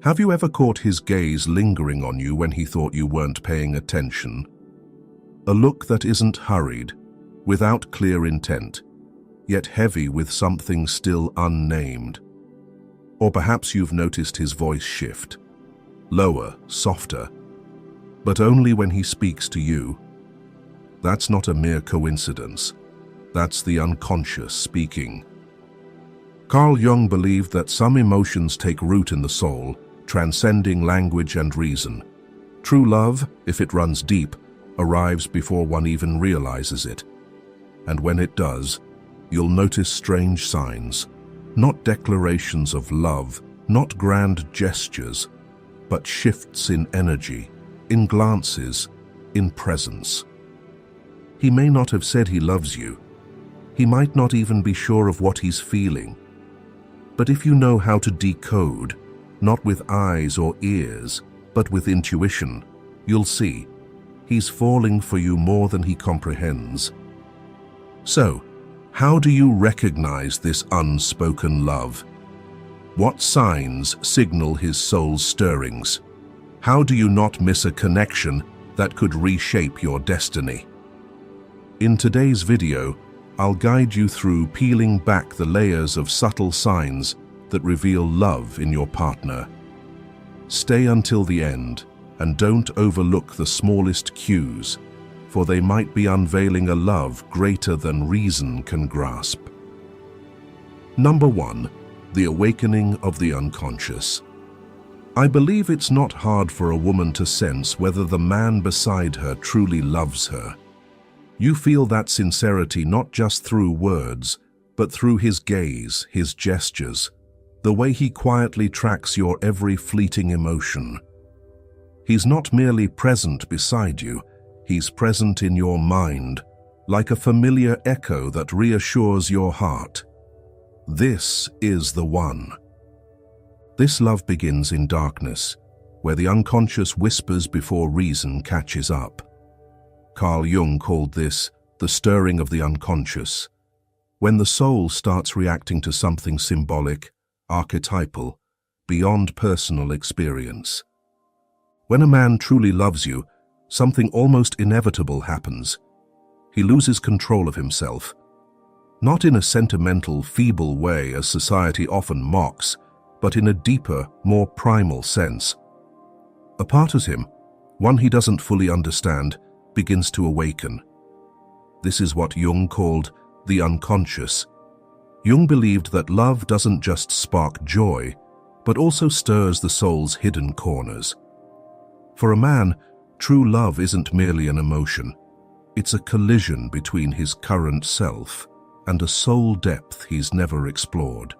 Have you ever caught his gaze lingering on you when he thought you weren't paying attention? A look that isn't hurried, without clear intent, yet heavy with something still unnamed. Or perhaps you've noticed his voice shift, lower, softer, but only when he speaks to you. That's not a mere coincidence. That's the unconscious speaking. Carl Jung believed that some emotions take root in the soul, transcending language and reason. True love, if it runs deep, arrives before one even realizes it. And when it does, you'll notice strange signs, not declarations of love, not grand gestures, but shifts in energy, in glances, in presence. He may not have said he loves you. He might not even be sure of what he's feeling. But if you know how to decode, not with eyes or ears, but with intuition, you'll see he's falling for you more than he comprehends. So, how do you recognize this unspoken love? What signs signal his soul's stirrings? How do you not miss a connection that could reshape your destiny? In today's video, I'll guide you through peeling back the layers of subtle signs that reveal love in your partner. Stay until the end and don't overlook the smallest cues, for they might be unveiling a love greater than reason can grasp. Number 1. The awakening of the unconscious. I believe it's not hard for a woman to sense whether the man beside her truly loves her. You feel that sincerity not just through words, but through his gaze, his gestures, the way he quietly tracks your every fleeting emotion. He's not merely present beside you, he's present in your mind, like a familiar echo that reassures your heart. This is the one. This love begins in darkness, where the unconscious whispers before reason catches up. Carl Jung called this the stirring of the unconscious, when the soul starts reacting to something symbolic, archetypal, beyond personal experience. When a man truly loves you, something almost inevitable happens. He loses control of himself, not in a sentimental, feeble way as society often mocks, but in a deeper, more primal sense. A part of him, one he doesn't fully understand, begins to awaken. This is what Jung called the unconscious. Jung believed that love doesn't just spark joy, but also stirs the soul's hidden corners. For a man, true love isn't merely an emotion. It's a collision between his current self and a soul depth he's never explored.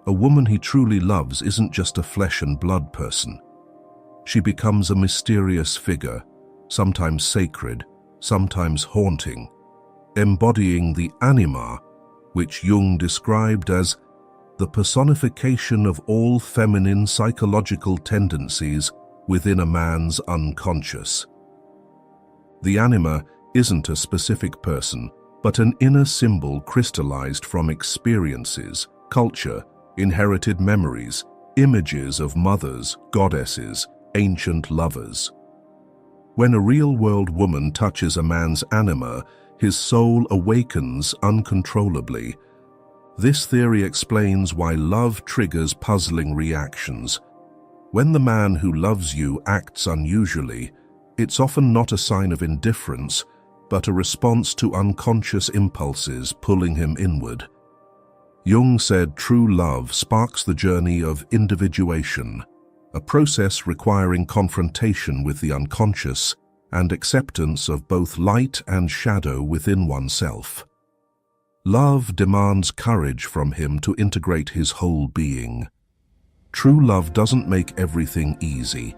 A woman he truly loves isn't just a flesh and blood person. She becomes a mysterious figure, sometimes sacred, sometimes haunting, embodying the anima, which Jung described as the personification of all feminine psychological tendencies within a man's unconscious. The anima isn't a specific person, but an inner symbol crystallized from experiences, culture, inherited memories, images of mothers, goddesses, ancient lovers. When a real-world woman touches a man's anima, his soul awakens uncontrollably. This theory explains why love triggers puzzling reactions. When the man who loves you acts unusually, it's often not a sign of indifference, but a response to unconscious impulses pulling him inward. Jung said true love sparks the journey of individuation, a process requiring confrontation with the unconscious and acceptance of both light and shadow within oneself. Love demands courage from him to integrate his whole being. True love doesn't make everything easy.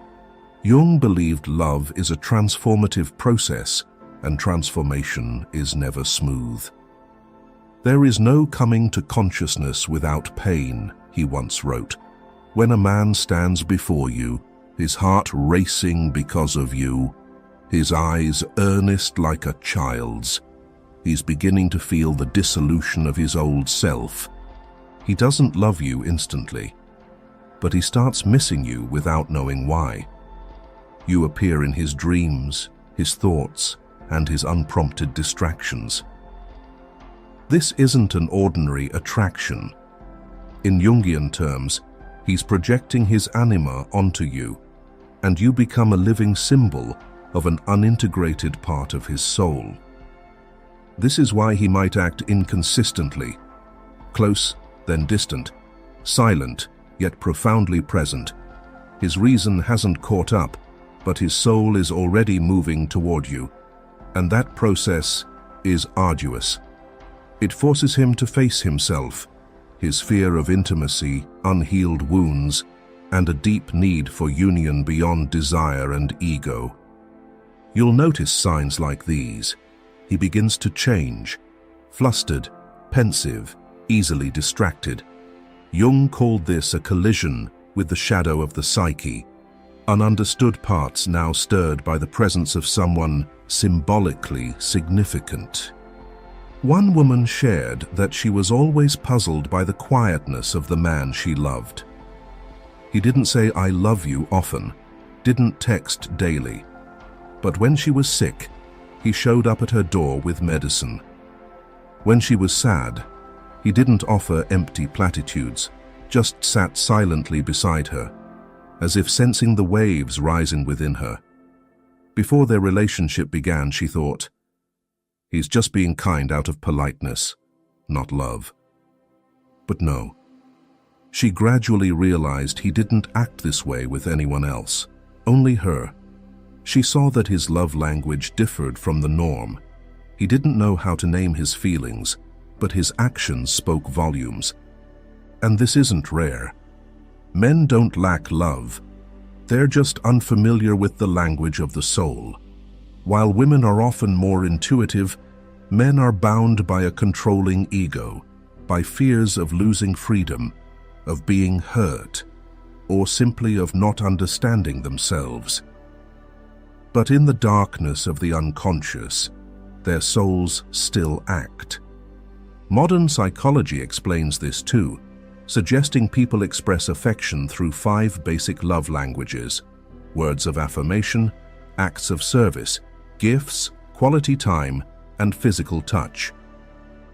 Jung believed love is a transformative process, and transformation is never smooth. There is no coming to consciousness without pain, he once wrote. When a man stands before you, his heart racing because of you, his eyes earnest like a child's, he's beginning to feel the dissolution of his old self. He doesn't love you instantly. but he starts missing you without knowing why. You appear in his dreams, his thoughts, and his unprompted distractions. This isn't an ordinary attraction. In Jungian terms, he's projecting his anima onto you, and you become a living symbol of an unintegrated part of his soul. This is why he might act inconsistently, close, then distant, silent, yet profoundly present. His reason hasn't caught up, but his soul is already moving toward you, and that process is arduous. It forces him to face himself, his fear of intimacy, unhealed wounds, and a deep need for union beyond desire and ego. You'll notice signs like these. He begins to change, flustered, pensive, easily distracted. Jung called this a collision with the shadow of the psyche, ununderstood parts now stirred by the presence of someone symbolically significant. One woman shared that she was always puzzled by the quietness of the man she loved. He didn't say "I love you" often, didn't text daily, but when she was sick, he showed up at her door with medicine. When she was sad, he didn't offer empty platitudes, just sat silently beside her, as if sensing the waves rising within her. Before their relationship began, she thought, "He's just being kind out of politeness, not love." But no. She gradually realized he didn't act this way with anyone else, only her. She saw that his love language differed from the norm. He didn't know how to name his feelings, but his actions spoke volumes. And this isn't rare. Men don't lack love. They're just unfamiliar with the language of the soul. While women are often more intuitive, men are bound by a controlling ego, by fears of losing freedom, of being hurt, or simply of not understanding themselves. But in the darkness of the unconscious, their souls still act. Modern psychology explains this too, suggesting people express affection through 5 basic love languages: words of affirmation, acts of service, gifts, quality time, and physical touch.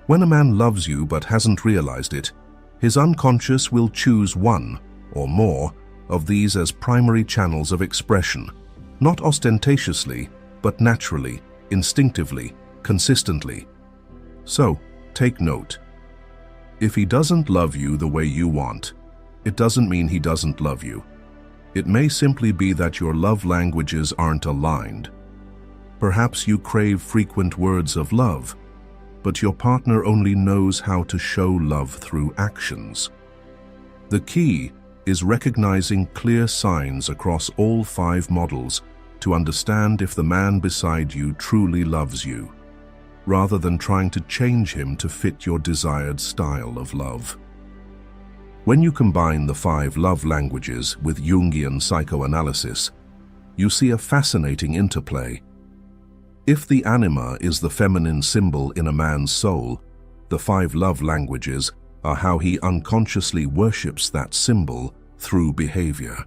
When a man loves you but hasn't realized it, his unconscious will choose one or more of these as primary channels of expression, not ostentatiously, but naturally, instinctively, consistently. So, take note. If he doesn't love you the way you want, it doesn't mean he doesn't love you. It may simply be that your love languages aren't aligned. Perhaps you crave frequent words of love, but your partner only knows how to show love through actions. The key is recognizing clear signs across all 5 models to understand if the man beside you truly loves you, rather than trying to change him to fit your desired style of love. When you combine the 5 love languages with Jungian psychoanalysis, you see a fascinating interplay. If the anima is the feminine symbol in a man's soul, the 5 love languages are how he unconsciously worships that symbol through behavior.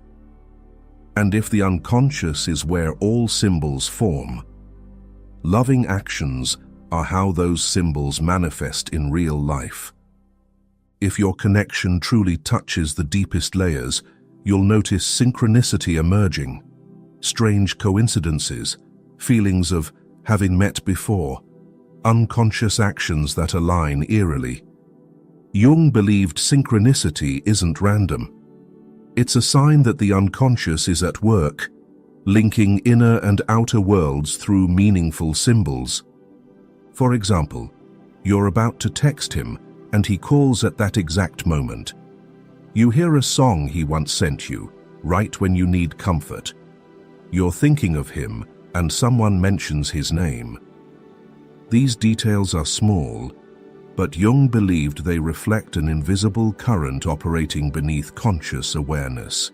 And if the unconscious is where all symbols form, loving actions are how those symbols manifest in real life. If your connection truly touches the deepest layers, you'll notice synchronicity emerging, strange coincidences, feelings of having met before, unconscious actions that align eerily. Jung believed synchronicity isn't random. It's a sign that the unconscious is at work, linking inner and outer worlds through meaningful symbols. For example, you're about to text him and he calls at that exact moment. You hear a song he once sent you, right when you need comfort. You're thinking of him and someone mentions his name. These details are small, but Jung believed they reflect an invisible current operating beneath conscious awareness.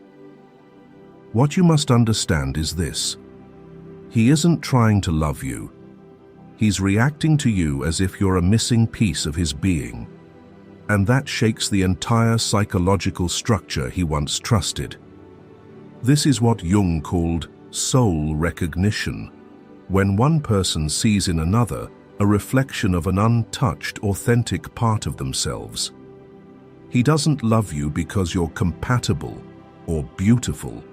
What you must understand is this: he isn't trying to love you. He's reacting to you as if you're a missing piece of his being. and that shakes the entire psychological structure he once trusted. This is what Jung called soul recognition, when one person sees in another a reflection of an untouched, authentic part of themselves. He doesn't love you because you're compatible or beautiful.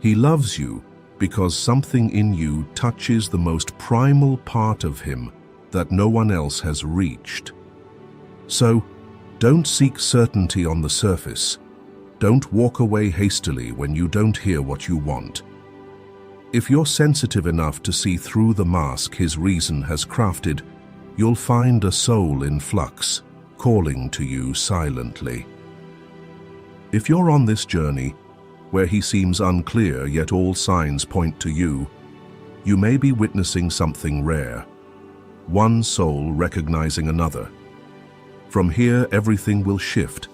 He loves you because something in you touches the most primal part of him that no one else has reached. So, don't seek certainty on the surface. Don't walk away hastily when you don't hear what you want. If you're sensitive enough to see through the mask his reason has crafted, you'll find a soul in flux, calling to you silently. If you're on this journey, where he seems unclear yet all signs point to you, you may be witnessing something rare. One soul recognizing another. From here everything will shift,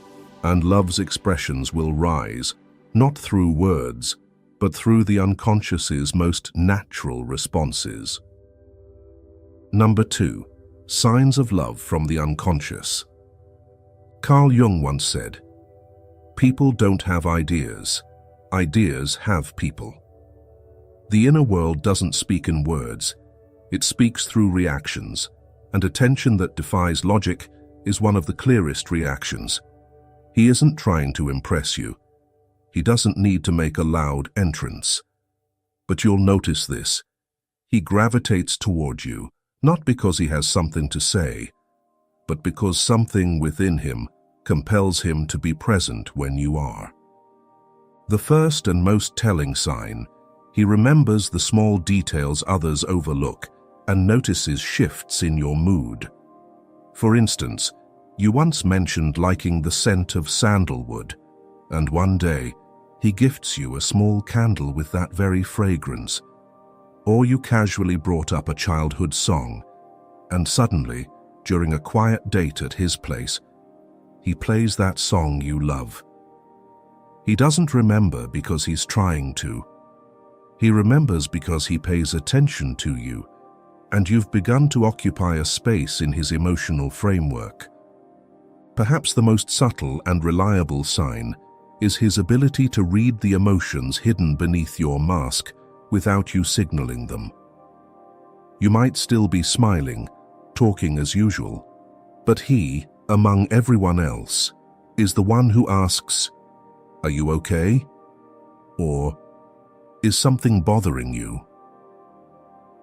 and love's expressions will rise, not through words, but through the unconscious's most natural responses. Number 2. Signs of love from the unconscious. Carl Jung once said, "People don't have ideas. Ideas have people." The inner world doesn't speak in words. It speaks through reactions, and attention that defies logic is one of the clearest reactions. He isn't trying to impress you. He doesn't need to make a loud entrance. But you'll notice this. He gravitates toward you, not because he has something to say, but because something within him compels him to be present when you are. The first and most telling sign, he remembers the small details others overlook and notices shifts in your mood. For instance, you once mentioned liking the scent of sandalwood, and one day, he gifts you a small candle with that very fragrance. Or you casually brought up a childhood song, and suddenly, during a quiet date at his place, he plays that song you love. He doesn't remember because he's trying to. He remembers because he pays attention to you, and you've begun to occupy a space in his emotional framework. Perhaps the most subtle and reliable sign is his ability to read the emotions hidden beneath your mask without you signaling them. You might still be smiling, talking as usual, but he, among everyone else, is the one who asks, "Are you okay?" Or, "Is something bothering you?"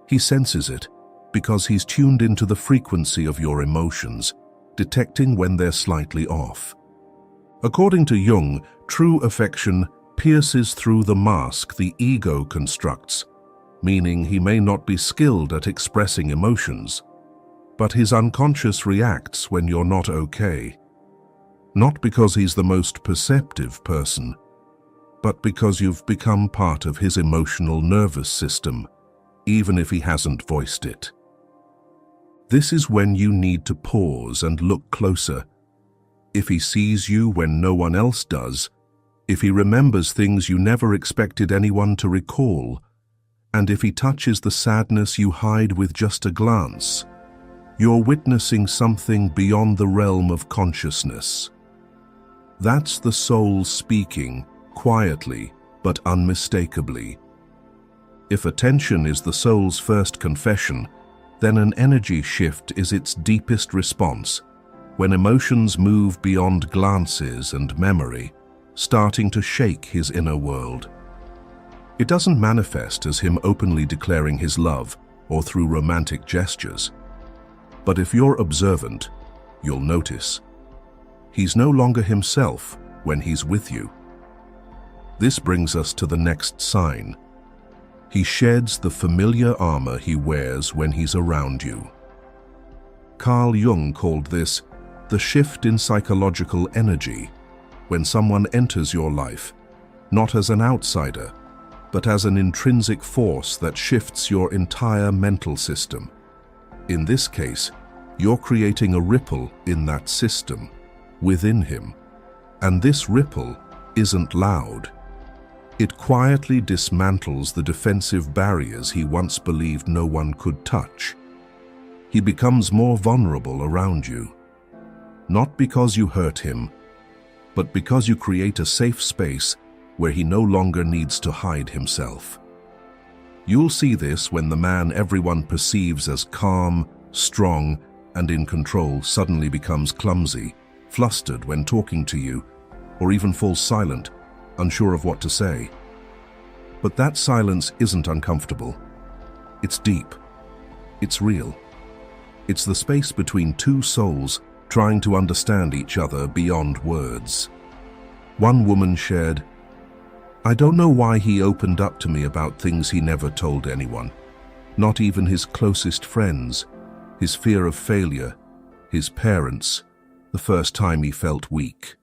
He senses it because he's tuned into the frequency of your emotions, detecting when they're slightly off. According to Jung, true affection pierces through the mask the ego constructs, meaning he may not be skilled at expressing emotions, but his unconscious reacts when you're not okay. Not because he's the most perceptive person, but because you've become part of his emotional nervous system, even if he hasn't voiced it. This is when you need to pause and look closer. If he sees you when no one else does, if he remembers things you never expected anyone to recall, and if he touches the sadness you hide with just a glance, you're witnessing something beyond the realm of consciousness. That's the soul speaking, quietly but unmistakably. If attention is the soul's first confession, then an energy shift is its deepest response, when emotions move beyond glances and memory, starting to shake his inner world. It doesn't manifest as him openly declaring his love or through romantic gestures. But if you're observant, you'll notice. He's no longer himself when he's with you. This brings us to the next sign. He sheds the familiar armor he wears when he's around you. Carl Jung called this the shift in psychological energy, when someone enters your life, not as an outsider, but as an intrinsic force that shifts your entire mental system. In this case, you're creating a ripple in that system, within him, and this ripple isn't loud. It quietly dismantles the defensive barriers he once believed no one could touch. He becomes more vulnerable around you. not because you hurt him, but because you create a safe space where he no longer needs to hide himself. You'll see this when the man everyone perceives as calm, strong, and in control suddenly becomes clumsy, flustered when talking to you, or even falls silent, unsure of what to say. But that silence isn't uncomfortable. It's deep. It's real. It's the space between two souls trying to understand each other beyond words. One woman shared, "I don't know why he opened up to me about things he never told anyone, not even his closest friends, his fear of failure, his parents, the first time he felt weak.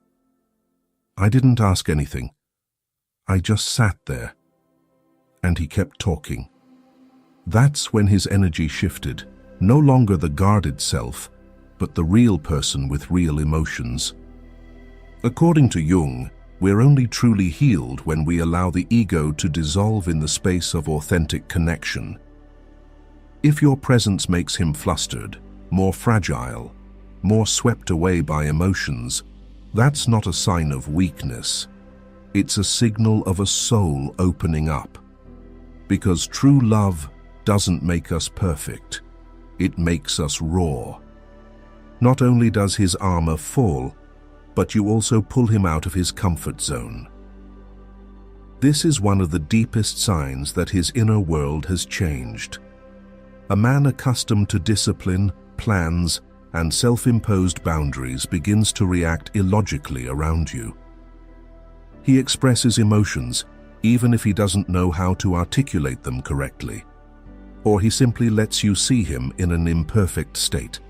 I didn't ask anything. I just sat there." And he kept talking. That's when his energy shifted, no longer the guarded self, but the real person with real emotions. According to Jung, we're only truly healed when we allow the ego to dissolve in the space of authentic connection. If your presence makes him flustered, more fragile, more swept away by emotions, that's not a sign of weakness. It's a signal of a soul opening up. Because true love doesn't make us perfect. It makes us raw. Not only does his armor fall, but you also pull him out of his comfort zone. This is one of the deepest signs that his inner world has changed. A man accustomed to discipline, plans, and self-imposed boundaries begins to react illogically around you. He expresses emotions, even if he doesn't know how to articulate them correctly, or he simply lets you see him in an imperfect state.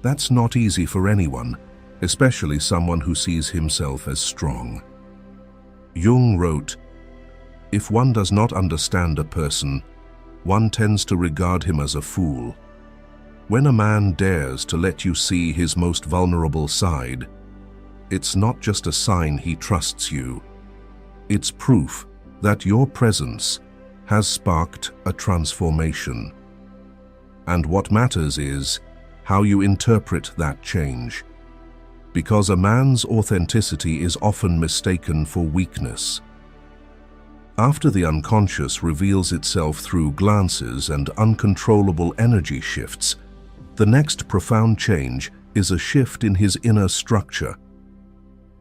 That's not easy for anyone, especially someone who sees himself as strong. Jung wrote, "If one does not understand a person, one tends to regard him as a fool. When a man dares to let you see his most vulnerable side, it's not just a sign he trusts you. It's proof that your presence has sparked a transformation. And what matters is how you interpret that change. Because a man's authenticity is often mistaken for weakness. After the unconscious reveals itself through glances and uncontrollable energy shifts, the next profound change is a shift in his inner structure.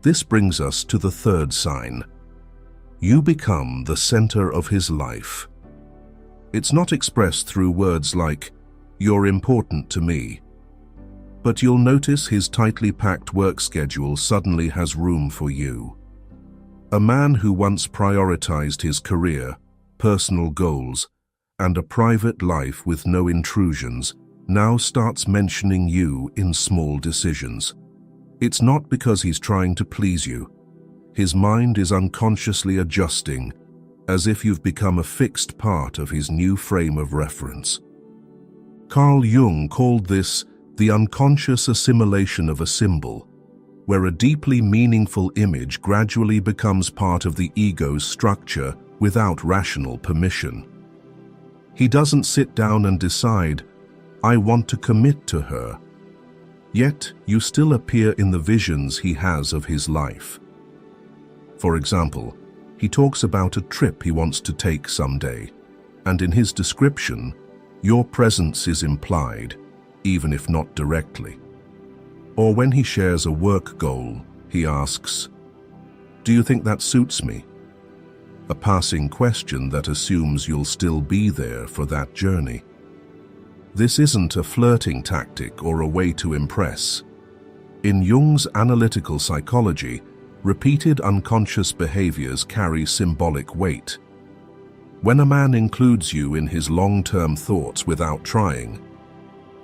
This brings us to the third sign. You become the center of his life. It's not expressed through words like, "You're important to me," but you'll notice his tightly packed work schedule suddenly has room for you. A man who once prioritized his career, personal goals, and a private life with no intrusions now starts mentioning you in small decisions. It's not because he's trying to please you. His mind is unconsciously adjusting, as if you've become a fixed part of his new frame of reference. Carl Jung called this the unconscious assimilation of a symbol, where a deeply meaningful image gradually becomes part of the ego's structure without rational permission. He doesn't sit down and decide, "I want to commit to her." Yet, you still appear in the visions he has of his life. For example, he talks about a trip he wants to take someday, and in his description, your presence is implied, even if not directly. Or when he shares a work goal, he asks, "Do you think that suits me?" A passing question that assumes you'll still be there for that journey. This isn't a flirting tactic or a way to impress. In Jung's analytical psychology, repeated unconscious behaviors carry symbolic weight. When a man includes you in his long-term thoughts without trying,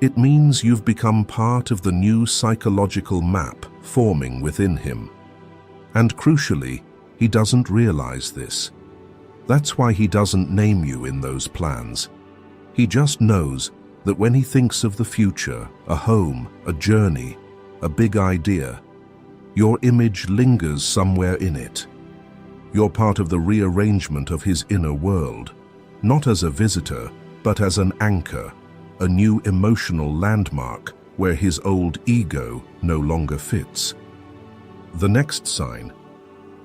it means you've become part of the new psychological map forming within him. And crucially, he doesn't realize this. That's why he doesn't name you in those plans. He just knows that when he thinks of the future, a home, a journey, a big idea, your image lingers somewhere in it. You're part of the rearrangement of his inner world, not as a visitor, but as an anchor, a new emotional landmark where his old ego no longer fits. The next sign: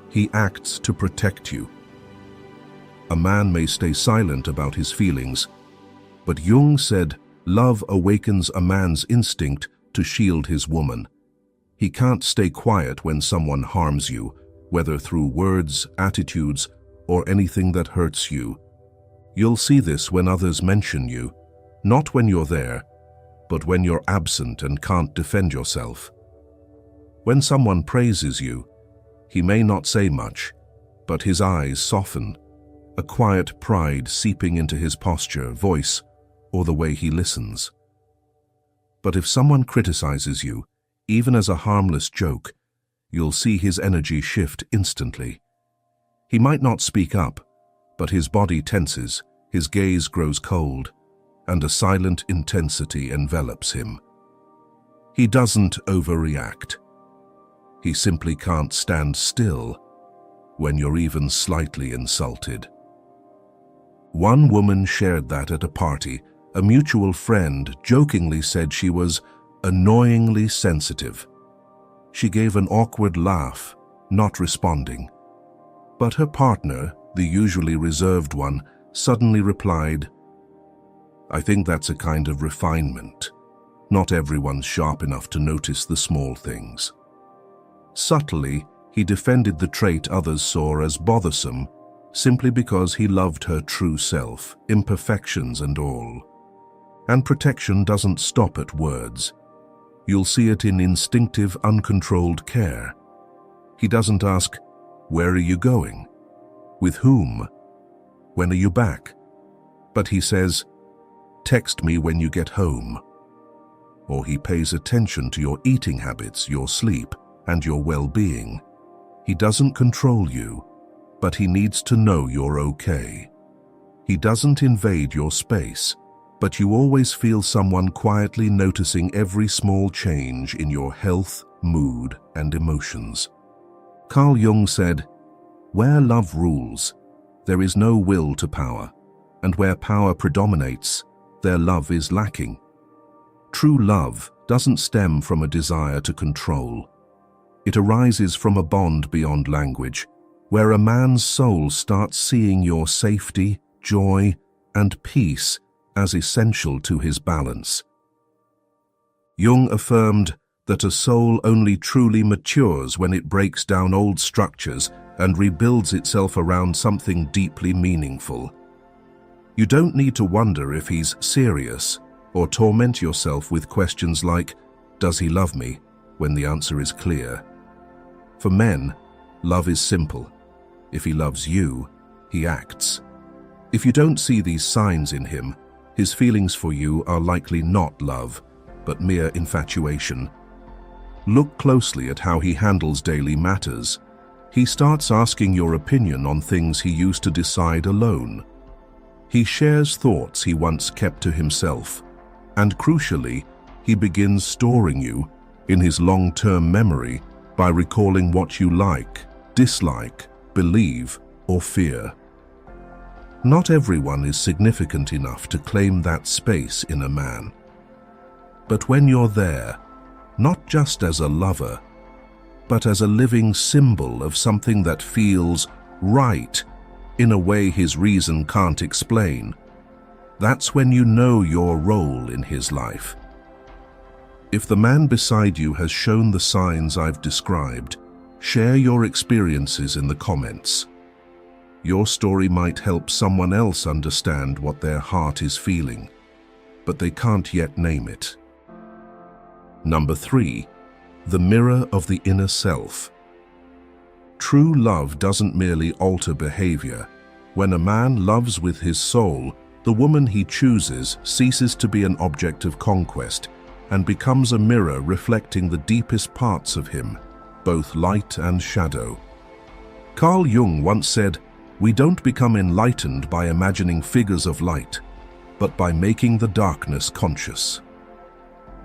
he acts to protect you. A man may stay silent about his feelings, but Jung said love awakens a man's instinct to shield his woman. He can't stay quiet when someone harms you, whether through words, attitudes, or anything that hurts you. You'll see this when others mention you, not when you're there, but when you're absent and can't defend yourself. When someone praises you, he may not say much, but his eyes soften, a quiet pride seeping into his posture, voice, or the way he listens. But if someone criticizes you, even as a harmless joke, you'll see his energy shift instantly. He might not speak up, but his body tenses, his gaze grows cold, and a silent intensity envelops him. He doesn't overreact. He simply can't stand still when you're even slightly insulted. One woman shared that at a party. A mutual friend jokingly said she was annoyingly sensitive. She gave an awkward laugh, not responding. But her partner, the usually reserved one, suddenly replied, "I think that's a kind of refinement. Not everyone's sharp enough to notice the small things." Subtly, he defended the trait others saw as bothersome, simply because he loved her true self, imperfections and all. And protection doesn't stop at words. You'll see it in instinctive, uncontrolled care. He doesn't ask, "Where are you going? With whom? When are you back?" But he says, "Text me when you get home." Or he pays attention to your eating habits, your sleep, and your well-being. He doesn't control you, but he needs to know you're okay. He doesn't invade your space, but you always feel someone quietly noticing every small change in your health, mood, and emotions. Carl Jung said, "Where love rules, there is no will to power, and where power predominates, their love is lacking." True love doesn't stem from a desire to control. It arises from a bond beyond language, where a man's soul starts seeing your safety, joy, and peace as essential to his balance. Jung affirmed that a soul only truly matures when it breaks down old structures and rebuilds itself around something deeply meaningful. You don't need to wonder if he's serious or torment yourself with questions like, "Does he love me?" when the answer is clear. For men, love is simple. If he loves you, he acts. If you don't see these signs in him, his feelings for you are likely not love, but mere infatuation. Look closely at how he handles daily matters. He starts asking your opinion on things he used to decide alone. He shares thoughts he once kept to himself, and crucially, he begins storing you in his long-term memory by recalling what you like, dislike, believe, or fear. Not everyone is significant enough to claim that space in a man. But when you're there, not just as a lover, but as a living symbol of something that feels right in a way his reason can't explain, that's when you know your role in his life. If the man beside you has shown the signs I've described, share your experiences in the comments. Your story might help someone else understand what their heart is feeling, but they can't yet name it. Number 3, the mirror of the inner self. True love doesn't merely alter behavior. When a man loves with his soul, the woman he chooses ceases to be an object of conquest and becomes a mirror reflecting the deepest parts of him, both light and shadow. Carl Jung once said, "We don't become enlightened by imagining figures of light, but by making the darkness conscious."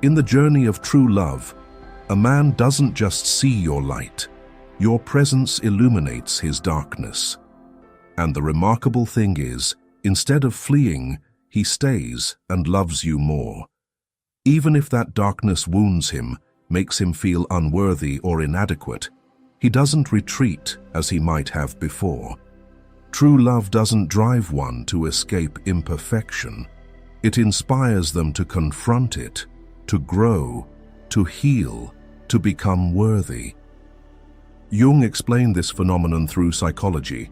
In the journey of true love, a man doesn't just see your light, your presence illuminates his darkness. And the remarkable thing is, instead of fleeing, he stays and loves you more. Even if that darkness wounds him, makes him feel unworthy or inadequate, he doesn't retreat as he might have before. True love doesn't drive one to escape imperfection. It inspires them to confront it, to grow, to heal, to become worthy. Jung explained this phenomenon through psychology.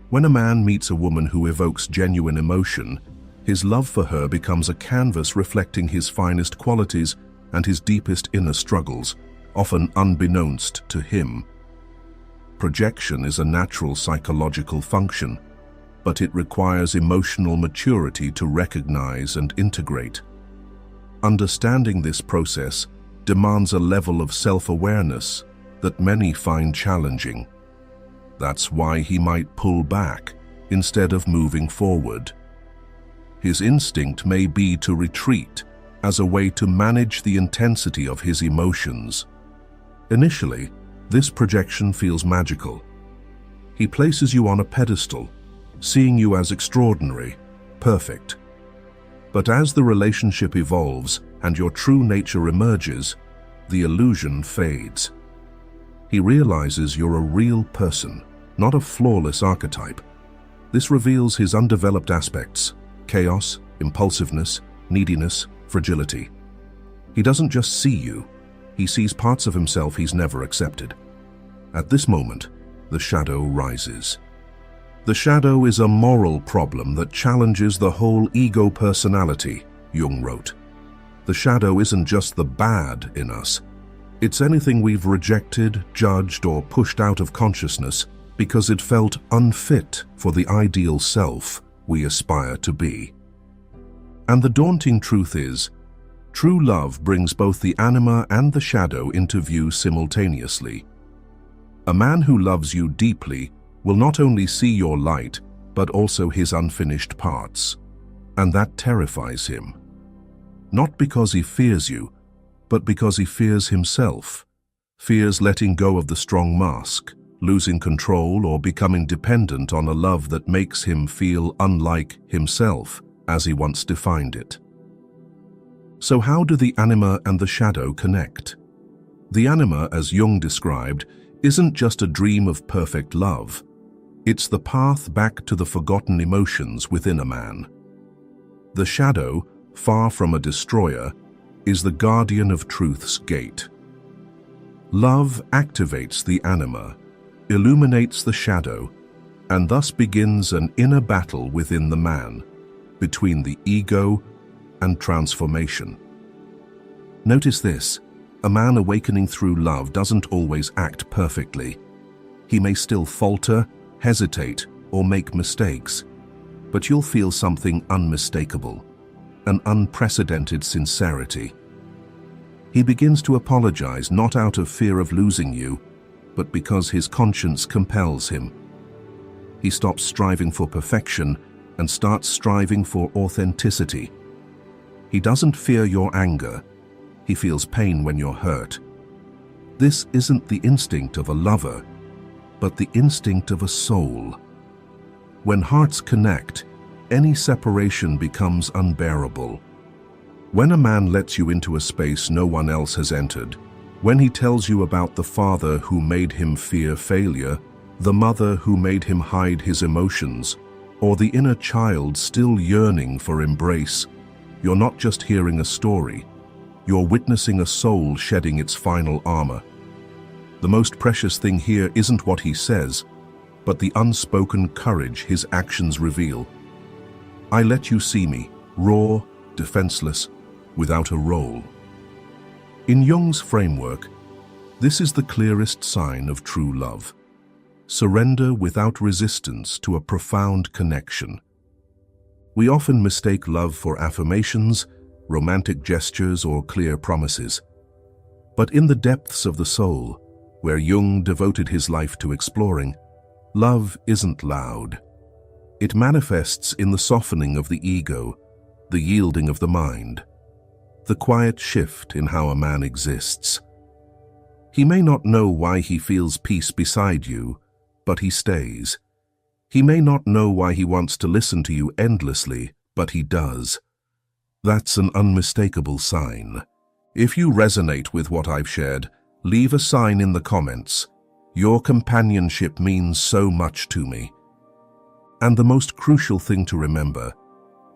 When a man meets a woman who evokes genuine emotion, his love for her becomes a canvas reflecting his finest qualities and his deepest inner struggles, often unbeknownst to him. Projection is a natural psychological function, but it requires emotional maturity to recognize and integrate. Understanding this process demands a level of self-awareness that many find challenging. That's why he might pull back instead of moving forward. His instinct may be to retreat as a way to manage the intensity of his emotions. Initially, this projection feels magical. He places you on a pedestal, seeing you as extraordinary, perfect. But as the relationship evolves and your true nature emerges, the illusion fades. He realizes you're a real person, not a flawless archetype. This reveals his undeveloped aspects: chaos, impulsiveness, neediness, fragility. He doesn't just see you, he sees parts of himself he's never accepted. At this moment, the shadow rises. The shadow is a moral problem that challenges the whole ego personality, Jung wrote. The shadow isn't just the bad in us. It's anything we've rejected, judged, or pushed out of consciousness because it felt unfit for the ideal self we aspire to be. And the daunting truth is, true love brings both the anima and the shadow into view simultaneously. A man who loves you deeply will not only see your light, but also his unfinished parts. And that terrifies him. Not because he fears you, but because he fears himself. Fears letting go of the strong mask, losing control, or becoming dependent on a love that makes him feel unlike himself, as he once defined it. So how do the anima and the shadow connect? The anima, as Jung described, isn't just a dream of perfect love. It's the path back to the forgotten emotions within a man. The shadow, far from a destroyer, is the guardian of truth's gate. Love activates the anima, illuminates the shadow, and thus begins an inner battle within the man, between the ego and transformation. Notice this: a man awakening through love doesn't always act perfectly. He may still falter, hesitate, or make mistakes, but you'll feel something unmistakable, an unprecedented sincerity. He begins to apologize not out of fear of losing you, but because his conscience compels him. He stops striving for perfection and starts striving for authenticity. He doesn't fear your anger. He feels pain when you're hurt. This isn't the instinct of a lover, but the instinct of a soul. When hearts connect, any separation becomes unbearable. When a man lets you into a space no one else has entered, when he tells you about the father who made him fear failure, the mother who made him hide his emotions, or the inner child still yearning for embrace, you're not just hearing a story, you're witnessing a soul shedding its final armor. The most precious thing here isn't what he says, but the unspoken courage his actions reveal. I let you see me, raw, defenseless, without a role. In Jung's framework, this is the clearest sign of true love. Surrender without resistance to a profound connection. We often mistake love for affirmations, romantic gestures, or clear promises. But in the depths of the soul, where Jung devoted his life to exploring, love isn't loud. It manifests in the softening of the ego, the yielding of the mind, the quiet shift in how a man exists. He may not know why he feels peace beside you, but he stays. He may not know why he wants to listen to you endlessly, but he does. That's an unmistakable sign. If you resonate with what I've shared, leave a sign in the comments. Your companionship means so much to me. And the most crucial thing to remember,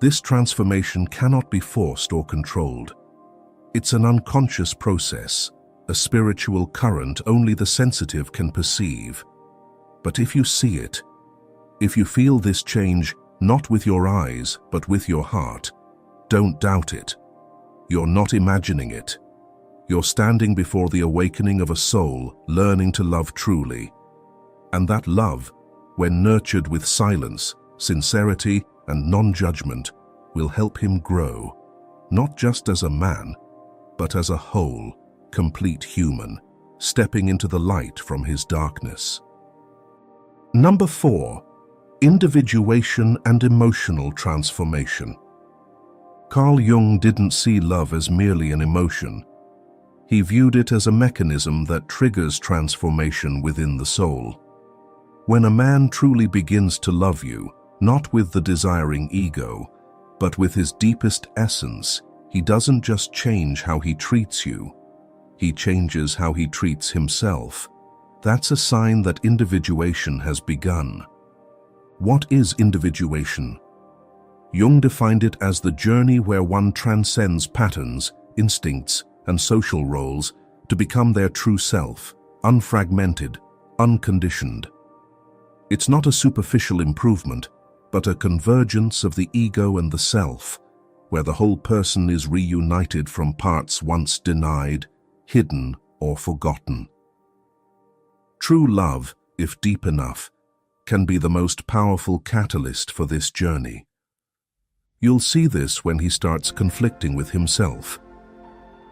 this transformation cannot be forced or controlled. It's an unconscious process, a spiritual current only the sensitive can perceive. But if you see it, if you feel this change not with your eyes but with your heart, don't doubt it. You're not imagining it. You're standing before the awakening of a soul learning to love truly. And that love, when nurtured with silence, sincerity, and non-judgment, will help him grow, not just as a man, but as a whole, complete human, stepping into the light from his darkness. Number 4. Individuation and emotional transformation. Carl Jung didn't see love as merely an emotion. He viewed it as a mechanism that triggers transformation within the soul. When a man truly begins to love you, not with the desiring ego, but with his deepest essence, he doesn't just change how he treats you. He changes how he treats himself. That's a sign that individuation has begun. What is individuation? Jung defined it as the journey where one transcends patterns, instincts, and social roles to become their true self, unfragmented, unconditioned. It's not a superficial improvement, but a convergence of the ego and the self, where the whole person is reunited from parts once denied, hidden, or forgotten. True love, if deep enough, can be the most powerful catalyst for this journey. You'll see this when he starts conflicting with himself.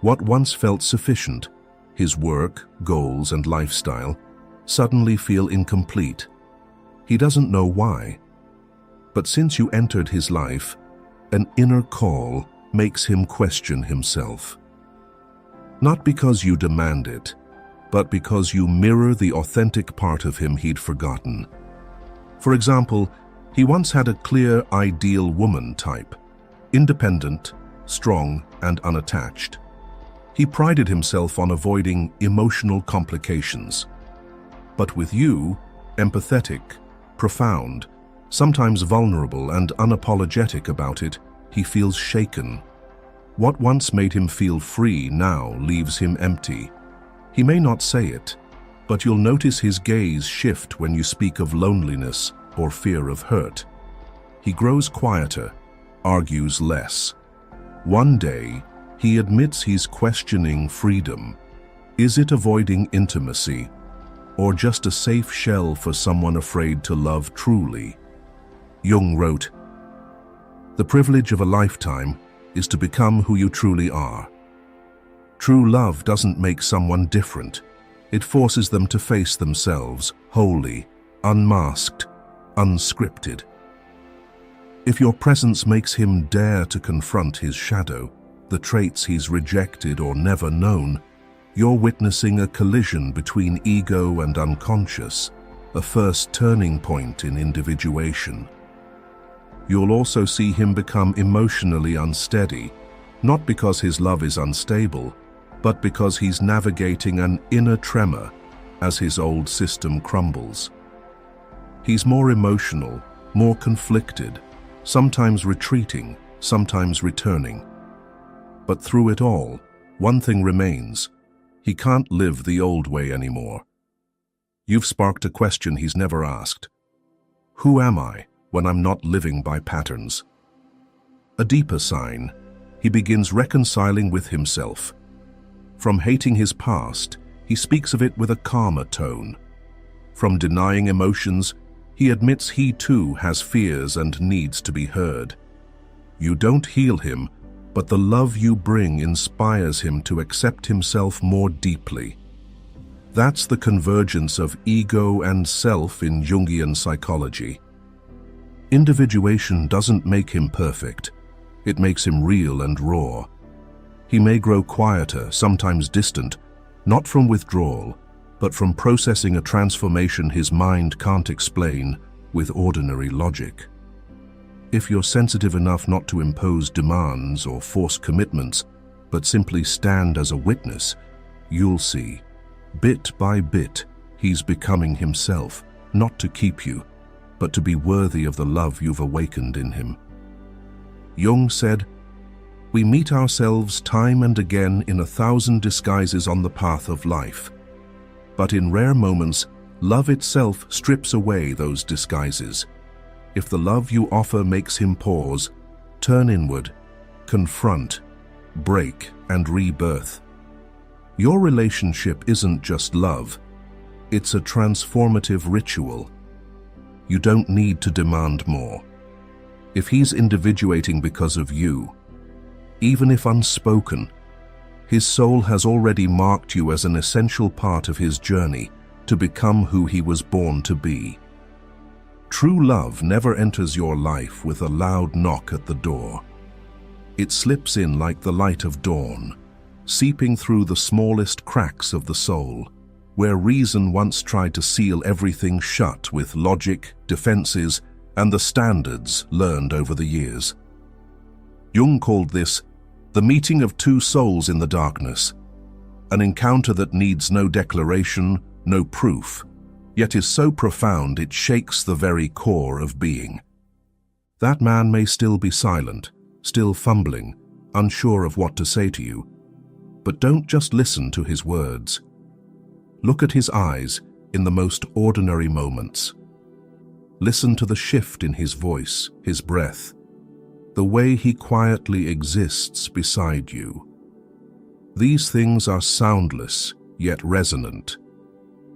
What once felt sufficient, his work, goals, and lifestyle, suddenly feel incomplete. He doesn't know why. But since you entered his life, an inner call makes him question himself. Not because you demand it, but because you mirror the authentic part of him he'd forgotten. For example, he once had a clear, ideal woman type, independent, strong, and unattached. He prided himself on avoiding emotional complications. But with you, empathetic, profound, sometimes vulnerable and unapologetic about it, he feels shaken. What once made him feel free now leaves him empty. He may not say it, but you'll notice his gaze shift when you speak of loneliness or fear of hurt. He grows quieter, argues less. One day, he admits he's questioning freedom. Is it avoiding intimacy, or just a safe shell for someone afraid to love truly? Jung wrote, "The privilege of a lifetime is to become who you truly are." True love doesn't make someone different. It forces them to face themselves, wholly, unmasked, unscripted. If your presence makes him dare to confront his shadow, the traits he's rejected or never known, you're witnessing a collision between ego and unconscious, a first turning point in individuation. You'll also see him become emotionally unsteady, not because his love is unstable, but because he's navigating an inner tremor as his old system crumbles. He's more emotional, more conflicted, sometimes retreating, sometimes returning. But through it all, one thing remains. He can't live the old way anymore. You've sparked a question he's never asked. Who am I when I'm not living by patterns? A deeper sign, he begins reconciling with himself. From hating his past, he speaks of it with a calmer tone. From denying emotions, he admits he too has fears and needs to be heard. You don't heal him, but the love you bring inspires him to accept himself more deeply. That's the convergence of ego and self in Jungian psychology. Individuation doesn't make him perfect. It makes him real and raw. He may grow quieter, sometimes distant, not from withdrawal, but from processing a transformation his mind can't explain with ordinary logic. If you're sensitive enough not to impose demands or force commitments, but simply stand as a witness, you'll see, bit by bit, he's becoming himself, not to keep you, but to be worthy of the love you've awakened in him. Jung said, "We meet ourselves time and again in 1,000 disguises on the path of life. But in rare moments, love itself strips away those disguises. If the love you offer makes him pause, turn inward, confront, break, and rebirth. Your relationship isn't just love, it's a transformative ritual. You don't need to demand more. If he's individuating because of you, even if unspoken, his soul has already marked you as an essential part of his journey to become who he was born to be. True love never enters your life with a loud knock at the door. It slips in like the light of dawn, seeping through the smallest cracks of the soul, where reason once tried to seal everything shut with logic, defenses, and the standards learned over the years. Jung called this the meeting of two souls in the darkness, an encounter that needs no declaration, no proof, yet is so profound it shakes the very core of being. That man may still be silent, still fumbling, unsure of what to say to you, but don't just listen to his words. Look at his eyes in the most ordinary moments. Listen to the shift in his voice, his breath, the way he quietly exists beside you. These things are soundless, yet resonant,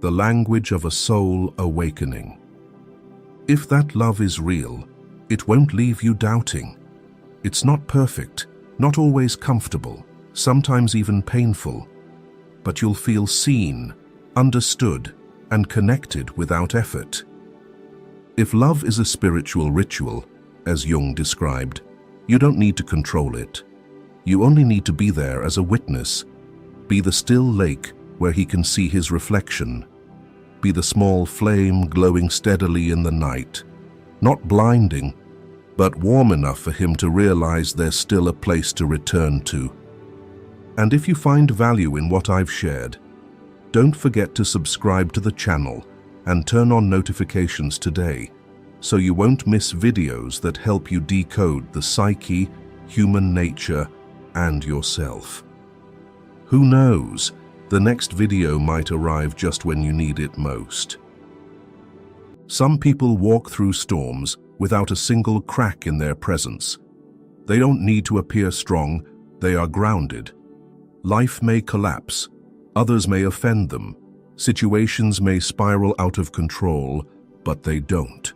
the language of a soul awakening. If that love is real, it won't leave you doubting. It's not perfect, not always comfortable, sometimes even painful, but you'll feel seen, understood, and connected without effort. If love is a spiritual ritual, as Jung described, you don't need to control it. You only need to be there as a witness. Be the still lake where he can see his reflection. Be the small flame glowing steadily in the night, not blinding, but warm enough for him to realize there's still a place to return to. And if you find value in what I've shared, don't forget to subscribe to the channel and turn on notifications today, so you won't miss videos that help you decode the psyche, human nature, and yourself. Who knows, the next video might arrive just when you need it most. Some people walk through storms without a single crack in their presence. They don't need to appear strong, they are grounded. Life may collapse, others may offend them, situations may spiral out of control, but they don't.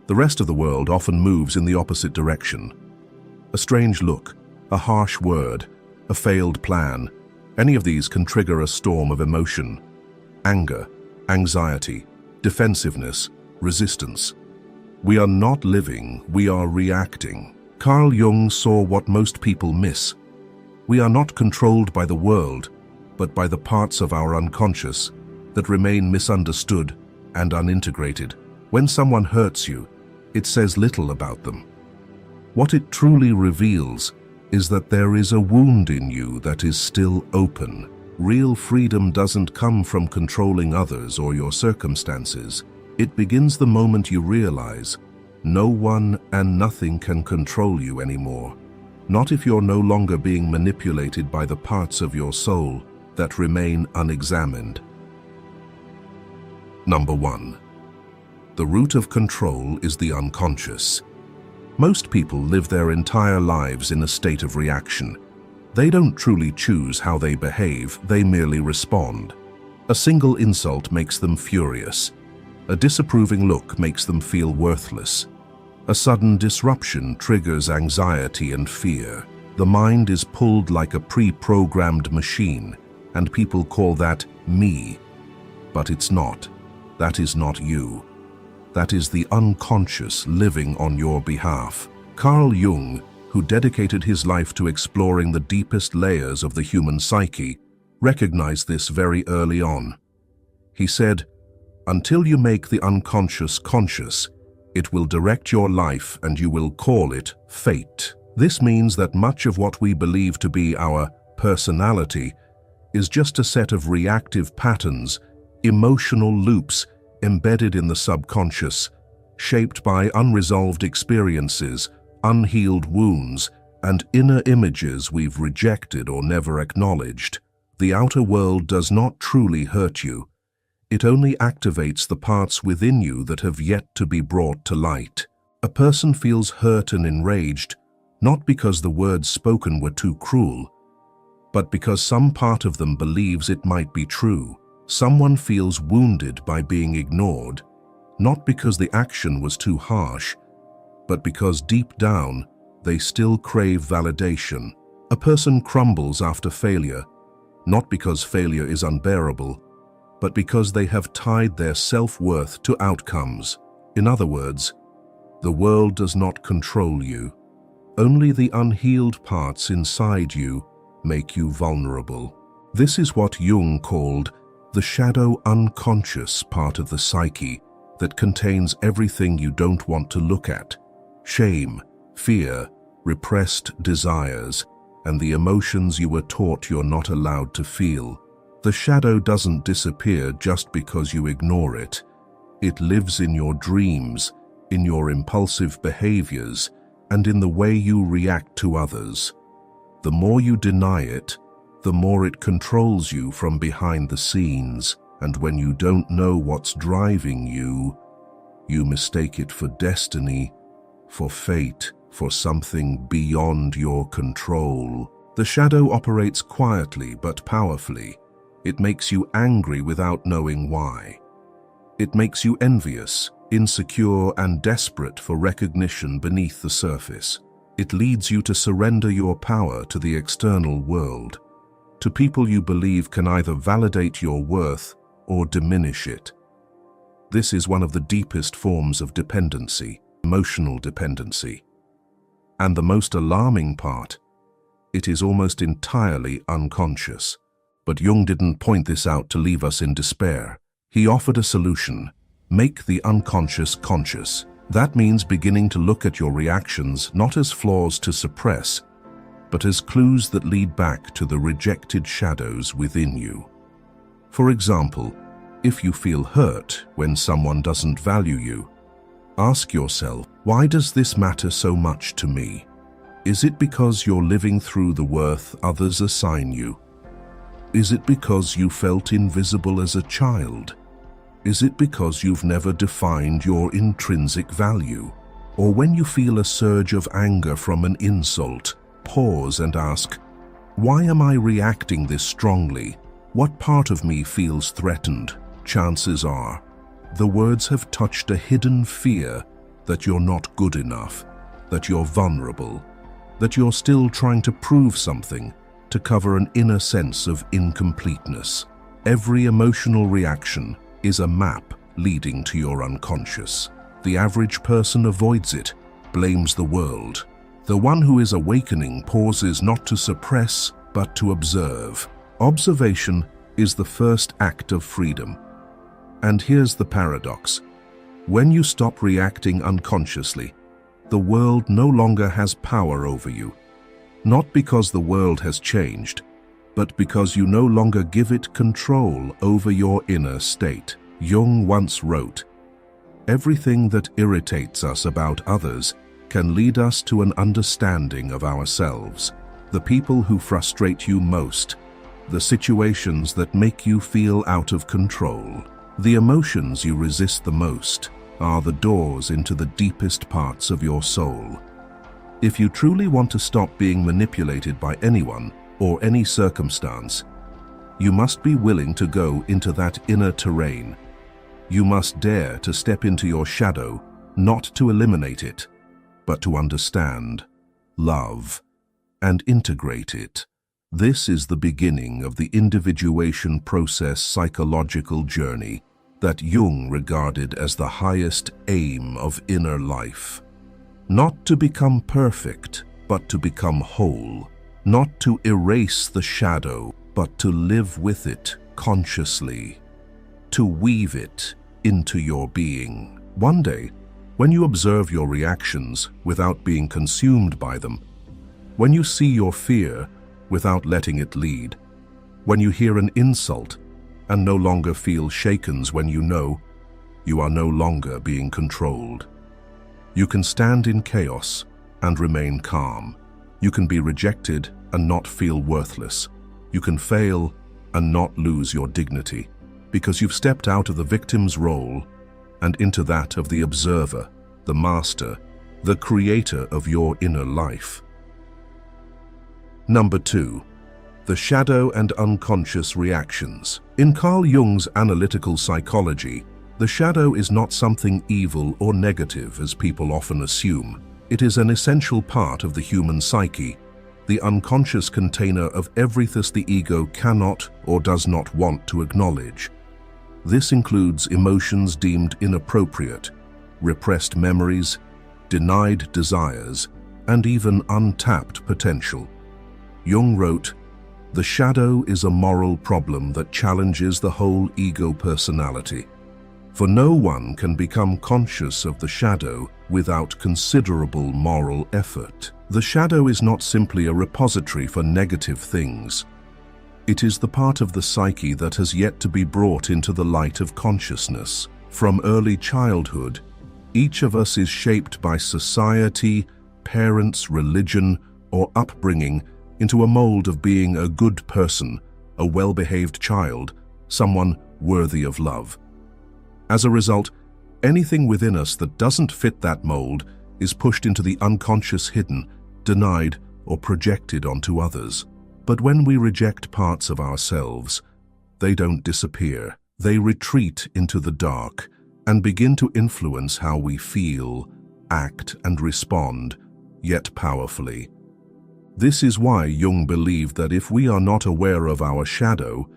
The rest of the world often moves in the opposite direction. A strange look, a harsh word, a failed plan, any of these can trigger a storm of emotion. Anger, anxiety, defensiveness, resistance. We are not living, we are reacting. Carl Jung saw what most people miss. We are not controlled by the world, but by the parts of our unconscious that remain misunderstood and unintegrated. When someone hurts you, it says little about them. What it truly reveals is that there is a wound in you that is still open. Real freedom doesn't come from controlling others or your circumstances. It begins the moment you realize no one and nothing can control you anymore. Not if you're no longer being manipulated by the parts of your soul that remain unexamined. Number 1. The root of control is the unconscious. Most people live their entire lives in a state of reaction. They don't truly choose how they behave, they merely respond. A single insult makes them furious. A disapproving look makes them feel worthless. A sudden disruption triggers anxiety and fear. The mind is pulled like a pre-programmed machine, and people call that me. But it's not. That is not you. That is the unconscious living on your behalf. Carl Jung, who dedicated his life to exploring the deepest layers of the human psyche, recognized this very early on. He said, "Until you make the unconscious conscious, It will direct your life, and you will call it fate. This means that much of what we believe to be our personality is just a set of reactive patterns, emotional loops embedded in the subconscious, shaped by unresolved experiences, unhealed wounds, and inner images we've rejected or never acknowledged. The outer world does not truly hurt you. It only activates the parts within you that have yet to be brought to light. A person feels hurt and enraged, not because the words spoken were too cruel, but because some part of them believes it might be true. Someone feels wounded by being ignored, not because the action was too harsh, but because deep down they still crave validation. A person crumbles after failure, not because failure is unbearable, but because they have tied their self-worth to outcomes. In other words, the world does not control you. Only the unhealed parts inside you make you vulnerable. This is what Jung called the shadow unconscious part of the psyche that contains everything you don't want to look at: shame, fear, repressed desires, and the emotions you were taught you're not allowed to feel. The shadow doesn't disappear just because you ignore it. It lives in your dreams, in your impulsive behaviors, and in the way you react to others. The more you deny it, the more it controls you from behind the scenes, and when you don't know what's driving you, you mistake it for destiny, for fate, for something beyond your control. The shadow operates quietly but powerfully. It makes you angry without knowing why. It makes you envious, insecure, and desperate for recognition beneath the surface. It leads you to surrender your power to the external world, to people you believe can either validate your worth or diminish it. This is one of the deepest forms of dependency, emotional dependency. And the most alarming part, it is almost entirely unconscious. But Jung didn't point this out to leave us in despair. He offered a solution: make the unconscious conscious. That means beginning to look at your reactions not as flaws to suppress, but as clues that lead back to the rejected shadows within you. For example, if you feel hurt when someone doesn't value you, ask yourself, why does this matter so much to me? Is it because you're living through the worth others assign you? Is it because you felt invisible as a child? Is it because you've never defined your intrinsic value? Or when you feel a surge of anger from an insult, pause and ask, why am I reacting this strongly? What part of me feels threatened? Chances are, the words have touched a hidden fear that you're not good enough, that you're vulnerable, that you're still trying to prove something, to cover an inner sense of incompleteness. Every emotional reaction is a map leading to your unconscious. The average person avoids it, blames the world. The one who is awakening pauses not to suppress, but to observe. Observation is the first act of freedom. And here's the paradox. When you stop reacting unconsciously, the world no longer has power over you. Not because the world has changed, but because you no longer give it control over your inner state. Jung once wrote, "Everything that irritates us about others can lead us to an understanding of ourselves. The people who frustrate you most, the situations that make you feel out of control, the emotions you resist the most, are the doors into the deepest parts of your soul." If you truly want to stop being manipulated by anyone or any circumstance, you must be willing to go into that inner terrain. You must dare to step into your shadow, not to eliminate it, but to understand, love, and integrate it. This is the beginning of the individuation process psychological journey that Jung regarded as the highest aim of inner life. Not to become perfect, but to become whole. Not to erase the shadow, but to live with it consciously. To weave it into your being. One day, When you observe your reactions without being consumed by them, when you see your fear without letting it lead, when you hear an insult and no longer feel shaken when you know you are no longer being controlled. You can stand in chaos and remain calm. You can be rejected and not feel worthless. You can fail and not lose your dignity, because you've stepped out of the victim's role and into that of the observer, the master, the creator of your inner life. Number 2. The shadow and unconscious reactions. In Carl Jung's analytical psychology, the shadow is not something evil or negative as people often assume. It is an essential part of the human psyche, the unconscious container of everything the ego cannot or does not want to acknowledge. This includes emotions deemed inappropriate, repressed memories, denied desires, and even untapped potential. Jung wrote, "The shadow is a moral problem that challenges the whole ego personality. For no one can become conscious of the shadow without considerable moral effort." The shadow is not simply a repository for negative things. It is the part of the psyche that has yet to be brought into the light of consciousness. From early childhood, each of us is shaped by society, parents, religion, or upbringing into a mold of being a good person, a well-behaved child, someone worthy of love. As a result, anything within us that doesn't fit that mold is pushed into the unconscious, hidden, denied, or projected onto others. But when we reject parts of ourselves, they don't disappear. They retreat into the dark and begin to influence how we feel, act, and respond, yet powerfully. This is why Jung believed that if we are not aware of our shadow,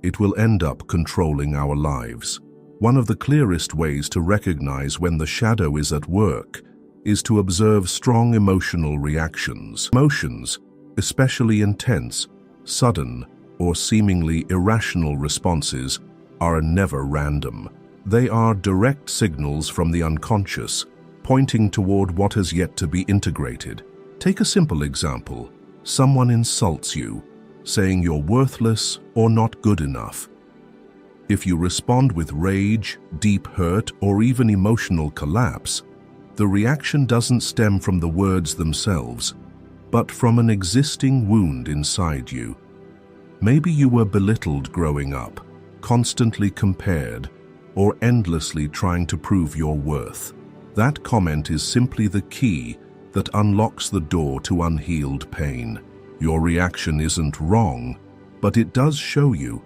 it will end up controlling our lives. One of the clearest ways to recognize when the shadow is at work is to observe strong emotional reactions. Emotions, especially intense, sudden, or seemingly irrational responses, are never random. They are direct signals from the unconscious, pointing toward what has yet to be integrated. Take a simple example. Someone insults you, saying you're worthless or not good enough. If you respond with rage, deep hurt, or even emotional collapse, the reaction doesn't stem from the words themselves, but from an existing wound inside you. Maybe you were belittled growing up, constantly compared, or endlessly trying to prove your worth. That comment is simply the key that unlocks the door to unhealed pain. Your reaction isn't wrong, but it does show you.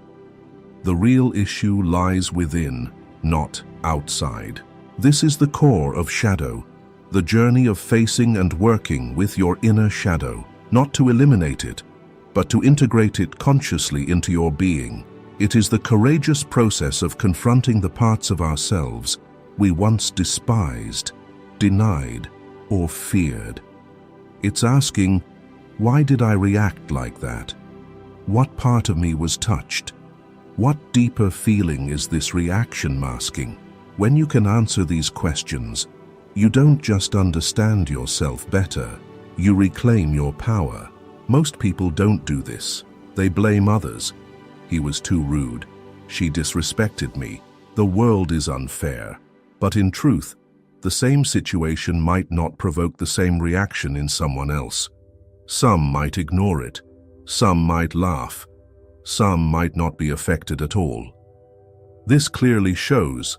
The real issue lies within, not outside. This is the core of shadow, the journey of facing and working with your inner shadow, not to eliminate it, but to integrate it consciously into your being. It is the courageous process of confronting the parts of ourselves we once despised, denied, or feared. It's asking, why did I react like that? What part of me was touched? What deeper feeling is this reaction masking? When you can answer these questions, you don't just understand yourself better, you reclaim your power. Most people don't do this. They blame others. He was too rude. She disrespected me. The world is unfair. But in truth, the same situation might not provoke the same reaction in someone else. Some might ignore it. Some might laugh. Some might not be affected at all. This clearly shows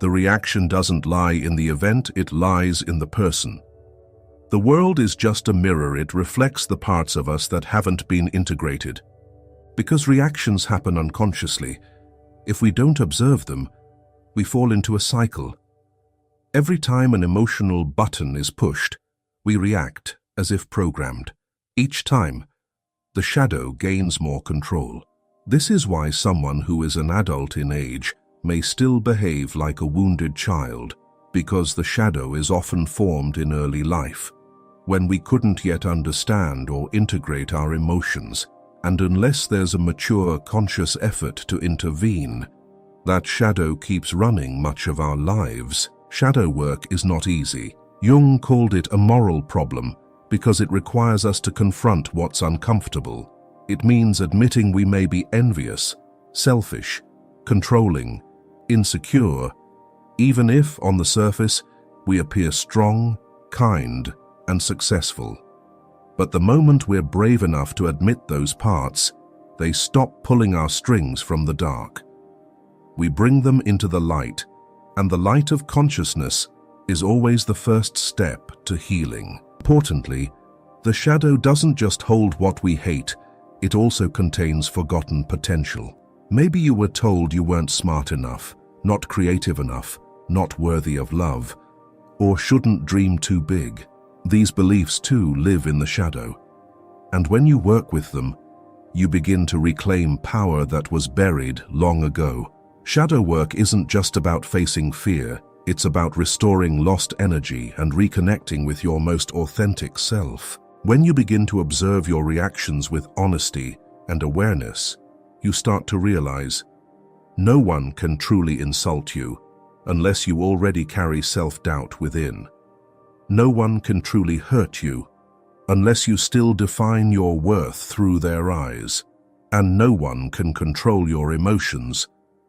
the reaction doesn't lie in the event, it lies in the person. The world is just a mirror. It reflects the parts of us that haven't been integrated. Because reactions happen unconsciously, if we don't observe them, we fall into a cycle. Every time an emotional button is pushed, we react as if programmed. Each time, the shadow gains more control. This is why someone who is an adult in age may still behave like a wounded child, because the shadow is often formed in early life, when we couldn't yet understand or integrate our emotions, and unless there's a mature, conscious effort to intervene, that shadow keeps running much of our lives. Shadow work is not easy. Jung called it a moral problem because it requires us to confront what's uncomfortable. It means admitting we may be envious, selfish, controlling, insecure, even if, on the surface, we appear strong, kind, and successful. But the moment we're brave enough to admit those parts, they stop pulling our strings from the dark. We bring them into the light, and the light of consciousness is always the first step to healing. Importantly, the shadow doesn't just hold what we hate, it also contains forgotten potential. Maybe you were told you weren't smart enough, not creative enough, not worthy of love, or shouldn't dream too big. These beliefs too live in the shadow. And when you work with them, you begin to reclaim power that was buried long ago. Shadow work isn't just about facing fear, it's about restoring lost energy and reconnecting with your most authentic self. When you begin to observe your reactions with honesty and awareness, you start to realize no one can truly insult you unless you already carry self-doubt within. No one can truly hurt you unless you still define your worth through their eyes. And no one can control your emotions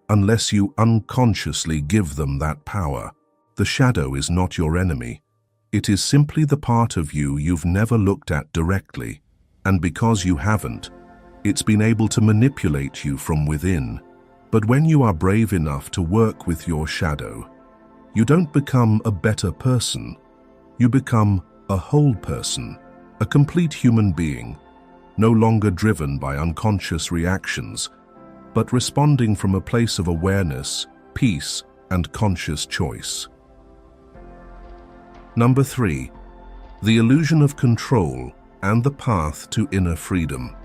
unless you unconsciously give them that power. The shadow is not your enemy. It is simply the part of you you've never looked at directly. And because you haven't, it's been able to manipulate you from within. But when you are brave enough to work with your shadow, you don't become a better person. You become a whole person, a complete human being, no longer driven by unconscious reactions, but responding from a place of awareness, peace, and conscious choice. Number 3, the illusion of control and the path to inner freedom.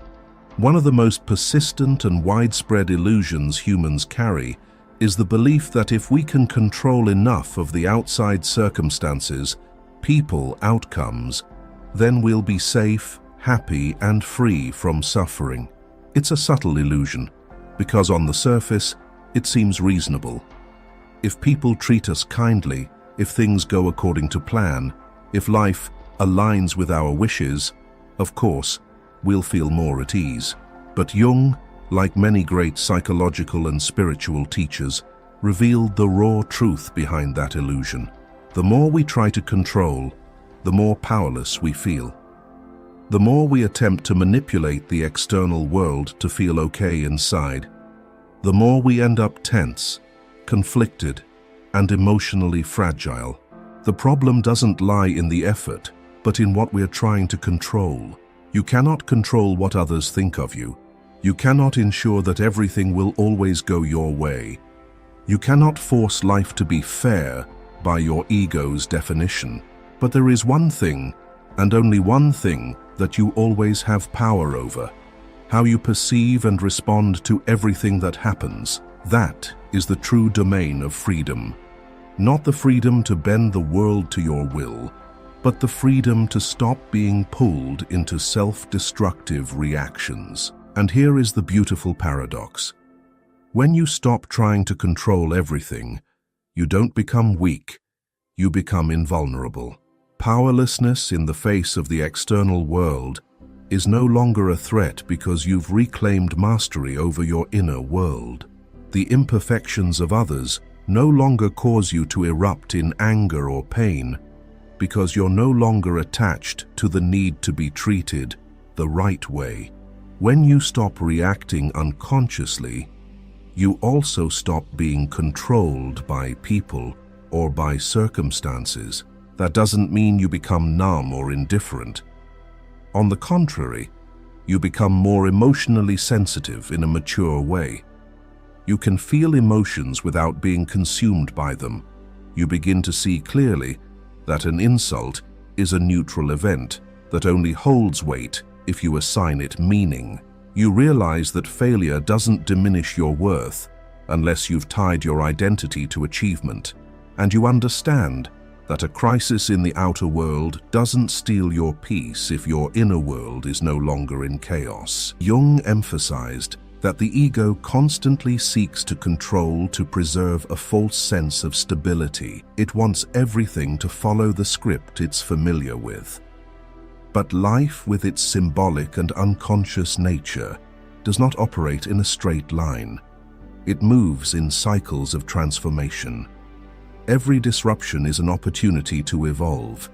One of the most persistent and widespread illusions humans carry is the belief that if we can control enough of the outside circumstances, people, outcomes, then we'll be safe, happy, and free from suffering. It's a subtle illusion, because on the surface, it seems reasonable. If people treat us kindly, if things go according to plan, if life aligns with our wishes, of course, we'll feel more at ease. But Jung, like many great psychological and spiritual teachers, revealed the raw truth behind that illusion. The more we try to control, the more powerless we feel. The more we attempt to manipulate the external world to feel okay inside, the more we end up tense, conflicted, and emotionally fragile. The problem doesn't lie in the effort, but in what we're trying to control. You cannot control what others think of you. You cannot ensure that everything will always go your way. You cannot force life to be fair by your ego's definition. But there is one thing, and only one thing, that you always have power over: how you perceive and respond to everything that happens. That is the true domain of freedom. Not the freedom to bend the world to your will, but the freedom to stop being pulled into self-destructive reactions. And here is the beautiful paradox. When you stop trying to control everything, you don't become weak, you become invulnerable. Powerlessness in the face of the external world is no longer a threat because you've reclaimed mastery over your inner world. The imperfections of others no longer cause you to erupt in anger or pain because you're no longer attached to the need to be treated the right way. When you stop reacting unconsciously, you also stop being controlled by people or by circumstances. That doesn't mean you become numb or indifferent. On the contrary, you become more emotionally sensitive in a mature way. You can feel emotions without being consumed by them. You begin to see clearly that an insult is a neutral event that only holds weight if you assign it meaning. You realize that failure doesn't diminish your worth unless you've tied your identity to achievement, and you understand that a crisis in the outer world doesn't steal your peace if your inner world is no longer in chaos. Jung emphasized that the ego constantly seeks to control to preserve a false sense of stability. It wants everything to follow the script it's familiar with. But life, with its symbolic and unconscious nature, does not operate in a straight line. It moves in cycles of transformation. Every disruption is an opportunity to evolve.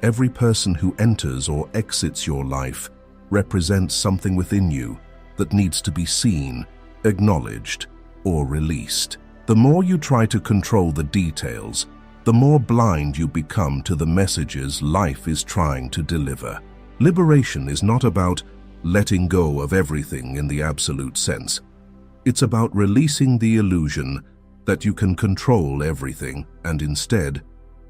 Every person who enters or exits your life represents something within you that needs to be seen, acknowledged, or released. The more you try to control the details, the more blind you become to the messages life is trying to deliver. Liberation is not about letting go of everything in the absolute sense. It's about releasing the illusion that you can control everything and instead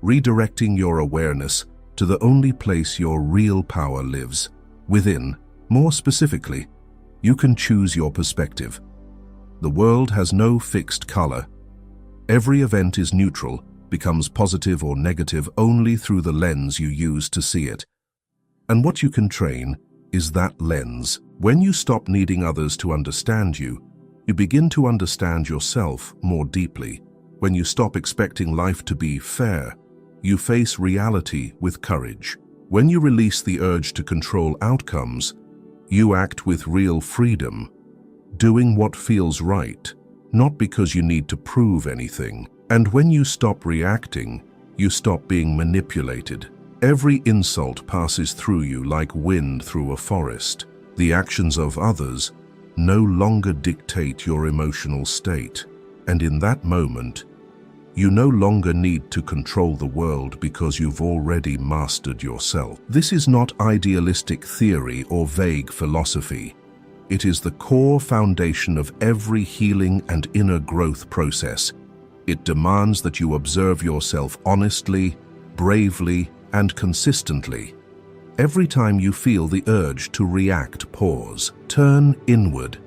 redirecting your awareness to the only place your real power lives, within. More specifically, you can choose your perspective. The world has no fixed color. Every event is neutral, becomes positive or negative only through the lens you use to see it. And what you can train is that lens. When you stop needing others to understand you, you begin to understand yourself more deeply. When you stop expecting life to be fair, you face reality with courage. When you release the urge to control outcomes, you act with real freedom, doing what feels right, not because you need to prove anything. And when you stop reacting, you stop being manipulated. Every insult passes through you like wind through a forest. The actions of others no longer dictate your emotional state. And in that moment, you no longer need to control the world because you've already mastered yourself. This is not idealistic theory or vague philosophy. It is the core foundation of every healing and inner growth process. It demands that you observe yourself honestly, bravely, and consistently. Every time you feel the urge to react, pause, turn inward.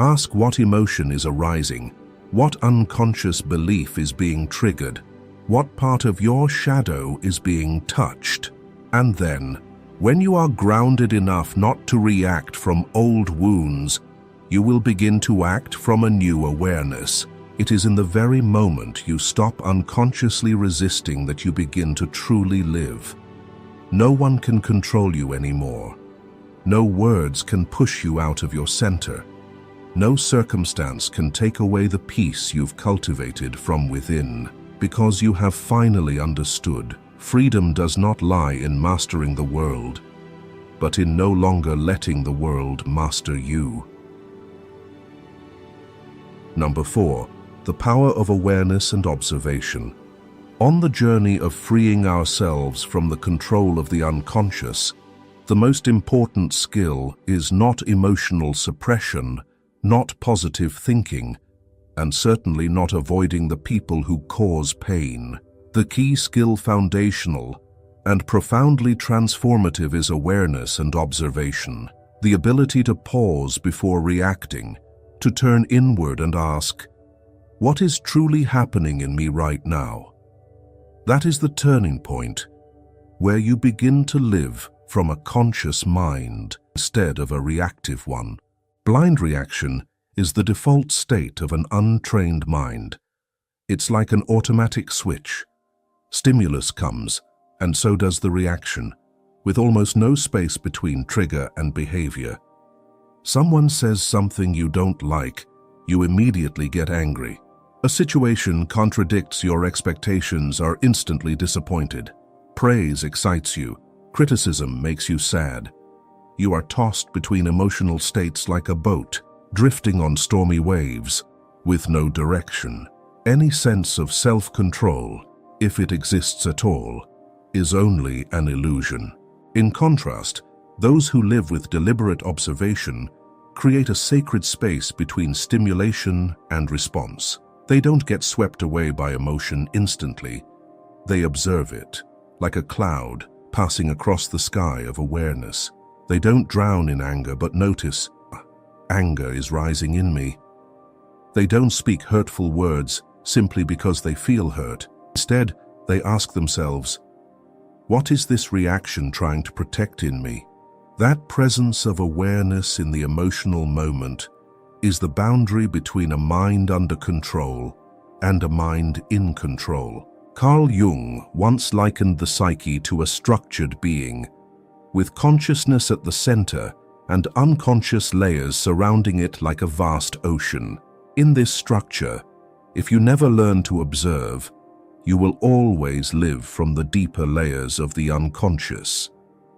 Ask what emotion is arising. What unconscious belief is being triggered? What part of your shadow is being touched? And then, when you are grounded enough not to react from old wounds, you will begin to act from a new awareness. It is in the very moment you stop unconsciously resisting that you begin to truly live. No one can control you anymore. No words can push you out of your center. No circumstance can take away the peace you've cultivated from within, because you have finally understood. Freedom does not lie in mastering the world, but in no longer letting the world master you. Number 4, the power of awareness and observation. On the journey of freeing ourselves from the control of the unconscious, the most important skill is not emotional suppression, not positive thinking, and certainly not avoiding the people who cause pain. The key skill, foundational and profoundly transformative, is awareness and observation. The ability to pause before reacting, to turn inward and ask, what is truly happening in me right now? That is the turning point, where you begin to live from a conscious mind instead of a reactive one. Blind reaction is the default state of an untrained mind. It's like an automatic switch. Stimulus comes, and so does the reaction, with almost no space between trigger and behavior. Someone says something you don't like, you immediately get angry. A situation contradicts your expectations, are instantly disappointed. Praise excites you, criticism makes you sad. You are tossed between emotional states like a boat, drifting on stormy waves, with no direction. Any sense of self-control, if it exists at all, is only an illusion. In contrast, those who live with deliberate observation create a sacred space between stimulation and response. They don't get swept away by emotion instantly. They observe it, like a cloud passing across the sky of awareness. They don't drown in anger but notice, anger is rising in me. They don't speak hurtful words simply because they feel hurt. Instead, they ask themselves, what is this reaction trying to protect in me? That presence of awareness in the emotional moment is the boundary between a mind under control and a mind in control. Carl Jung once likened the psyche to a structured being, with consciousness at the center and unconscious layers surrounding it like a vast ocean. In this structure, if you never learn to observe, you will always live from the deeper layers of the unconscious,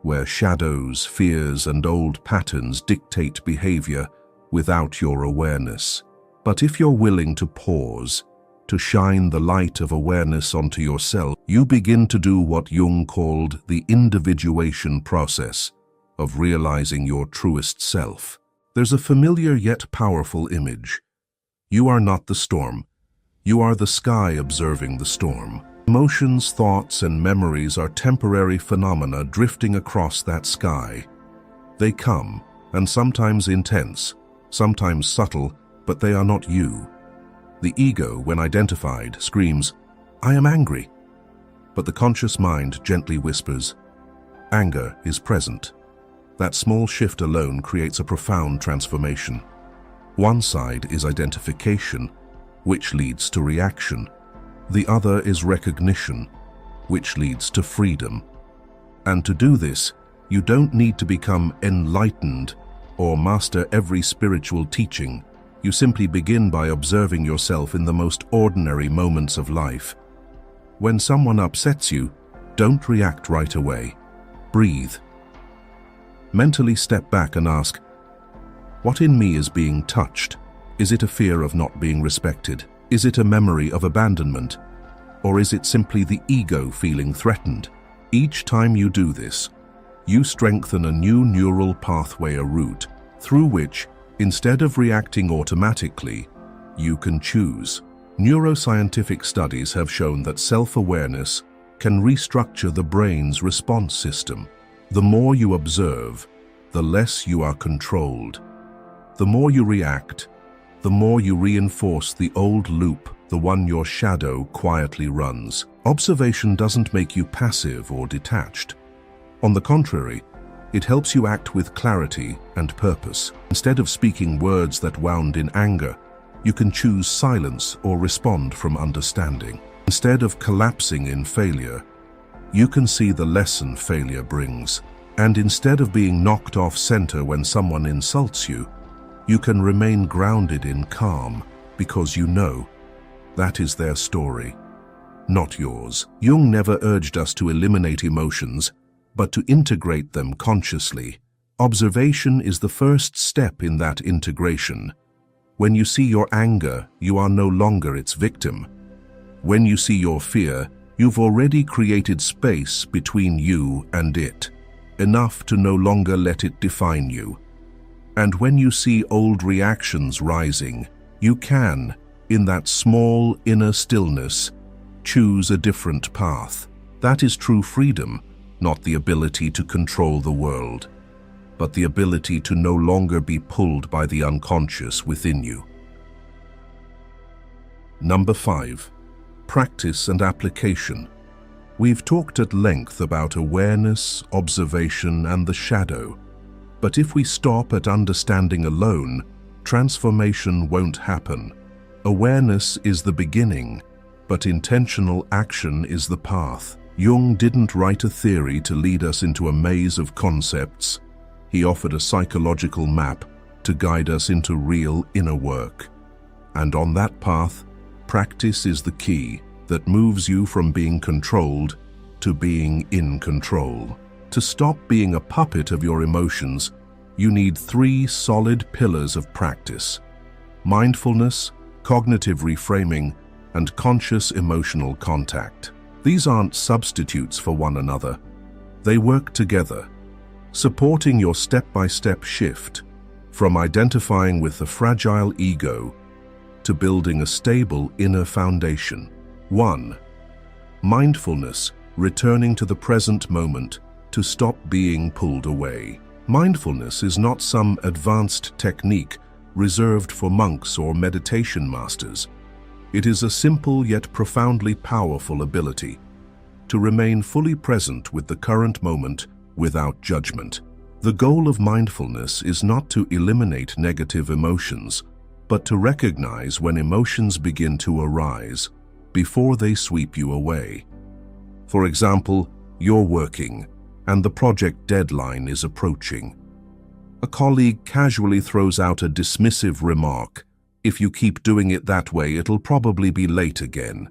where shadows, fears, and old patterns dictate behavior without your awareness. But if you're willing to pause, to shine the light of awareness onto yourself, you begin to do what Jung called the individuation process of realizing your truest self. There's a familiar yet powerful image. You are not the storm. You are the sky observing the storm. Emotions, thoughts, and memories are temporary phenomena drifting across that sky. They come, and sometimes intense, sometimes subtle, but they are not you. The ego, when identified, screams, "I am angry." But the conscious mind gently whispers, "Anger is present." That small shift alone creates a profound transformation. One side is identification, which leads to reaction. The other is recognition, which leads to freedom. And to do this, you don't need to become enlightened or master every spiritual teaching. You simply begin by observing yourself in the most ordinary moments of life. When someone upsets you, don't react right away. Breathe. Mentally step back and ask, what in me is being touched? Is it a fear of not being respected? Is it a memory of abandonment? Or is it simply the ego feeling threatened? Each time you do this, you strengthen a new neural pathway, a route through which, instead of reacting automatically, you can choose. Neuroscientific studies have shown that self-awareness can restructure the brain's response system. The more you observe, the less you are controlled. The more you react, the more you reinforce the old loop, the one your shadow quietly runs. Observation doesn't make you passive or detached. On the contrary, it helps you act with clarity and purpose. Instead of speaking words that wound in anger, you can choose silence or respond from understanding. Instead of collapsing in failure, you can see the lesson failure brings. And instead of being knocked off center when someone insults you, you can remain grounded in calm because you know that is their story, not yours. Jung never urged us to eliminate emotions, but to integrate them consciously. Observation is the first step in that integration. When you see your anger, you are no longer its victim. When you see your fear, you've already created space between you and it, enough to no longer let it define you. And when you see old reactions rising, you can, in that small inner stillness, choose a different path. That is true freedom, not the ability to control the world, but the ability to no longer be pulled by the unconscious within you. Number 5. Practice and application. We've talked at length about awareness, observation, and the shadow. But if we stop at understanding alone, transformation won't happen. Awareness is the beginning, but intentional action is the path. Jung didn't write a theory to lead us into a maze of concepts. He offered a psychological map to guide us into real inner work. And on that path, practice is the key that moves you from being controlled to being in control. To stop being a puppet of your emotions, you need 3 solid pillars of practice: mindfulness, cognitive reframing, and conscious emotional contact. These aren't substitutes for one another. They work together, supporting your step-by-step shift from identifying with the fragile ego to building a stable inner foundation. 1. Mindfulness, returning to the present moment to stop being pulled away. Mindfulness is not some advanced technique reserved for monks or meditation masters. It is a simple yet profoundly powerful ability to remain fully present with the current moment without judgment. The goal of mindfulness is not to eliminate negative emotions but to recognize when emotions begin to arise before they sweep you away. For example, you're working and the project deadline is approaching. A colleague casually throws out a dismissive remark. If you keep doing it that way, it'll probably be late again.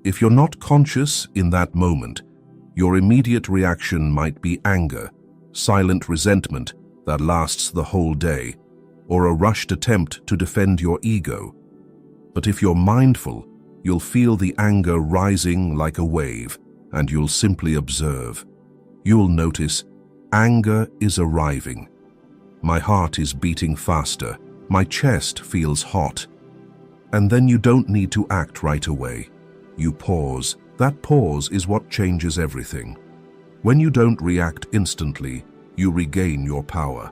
If you're not conscious in that moment, your immediate reaction might be anger, silent resentment that lasts the whole day, or a rushed attempt to defend your ego. But if you're mindful, you'll feel the anger rising like a wave, and you'll simply observe. You'll notice, anger is arriving. My heart is beating faster. My chest feels hot. And then you don't need to act right away. You pause. That pause is what changes everything. When you don't react instantly, you regain your power.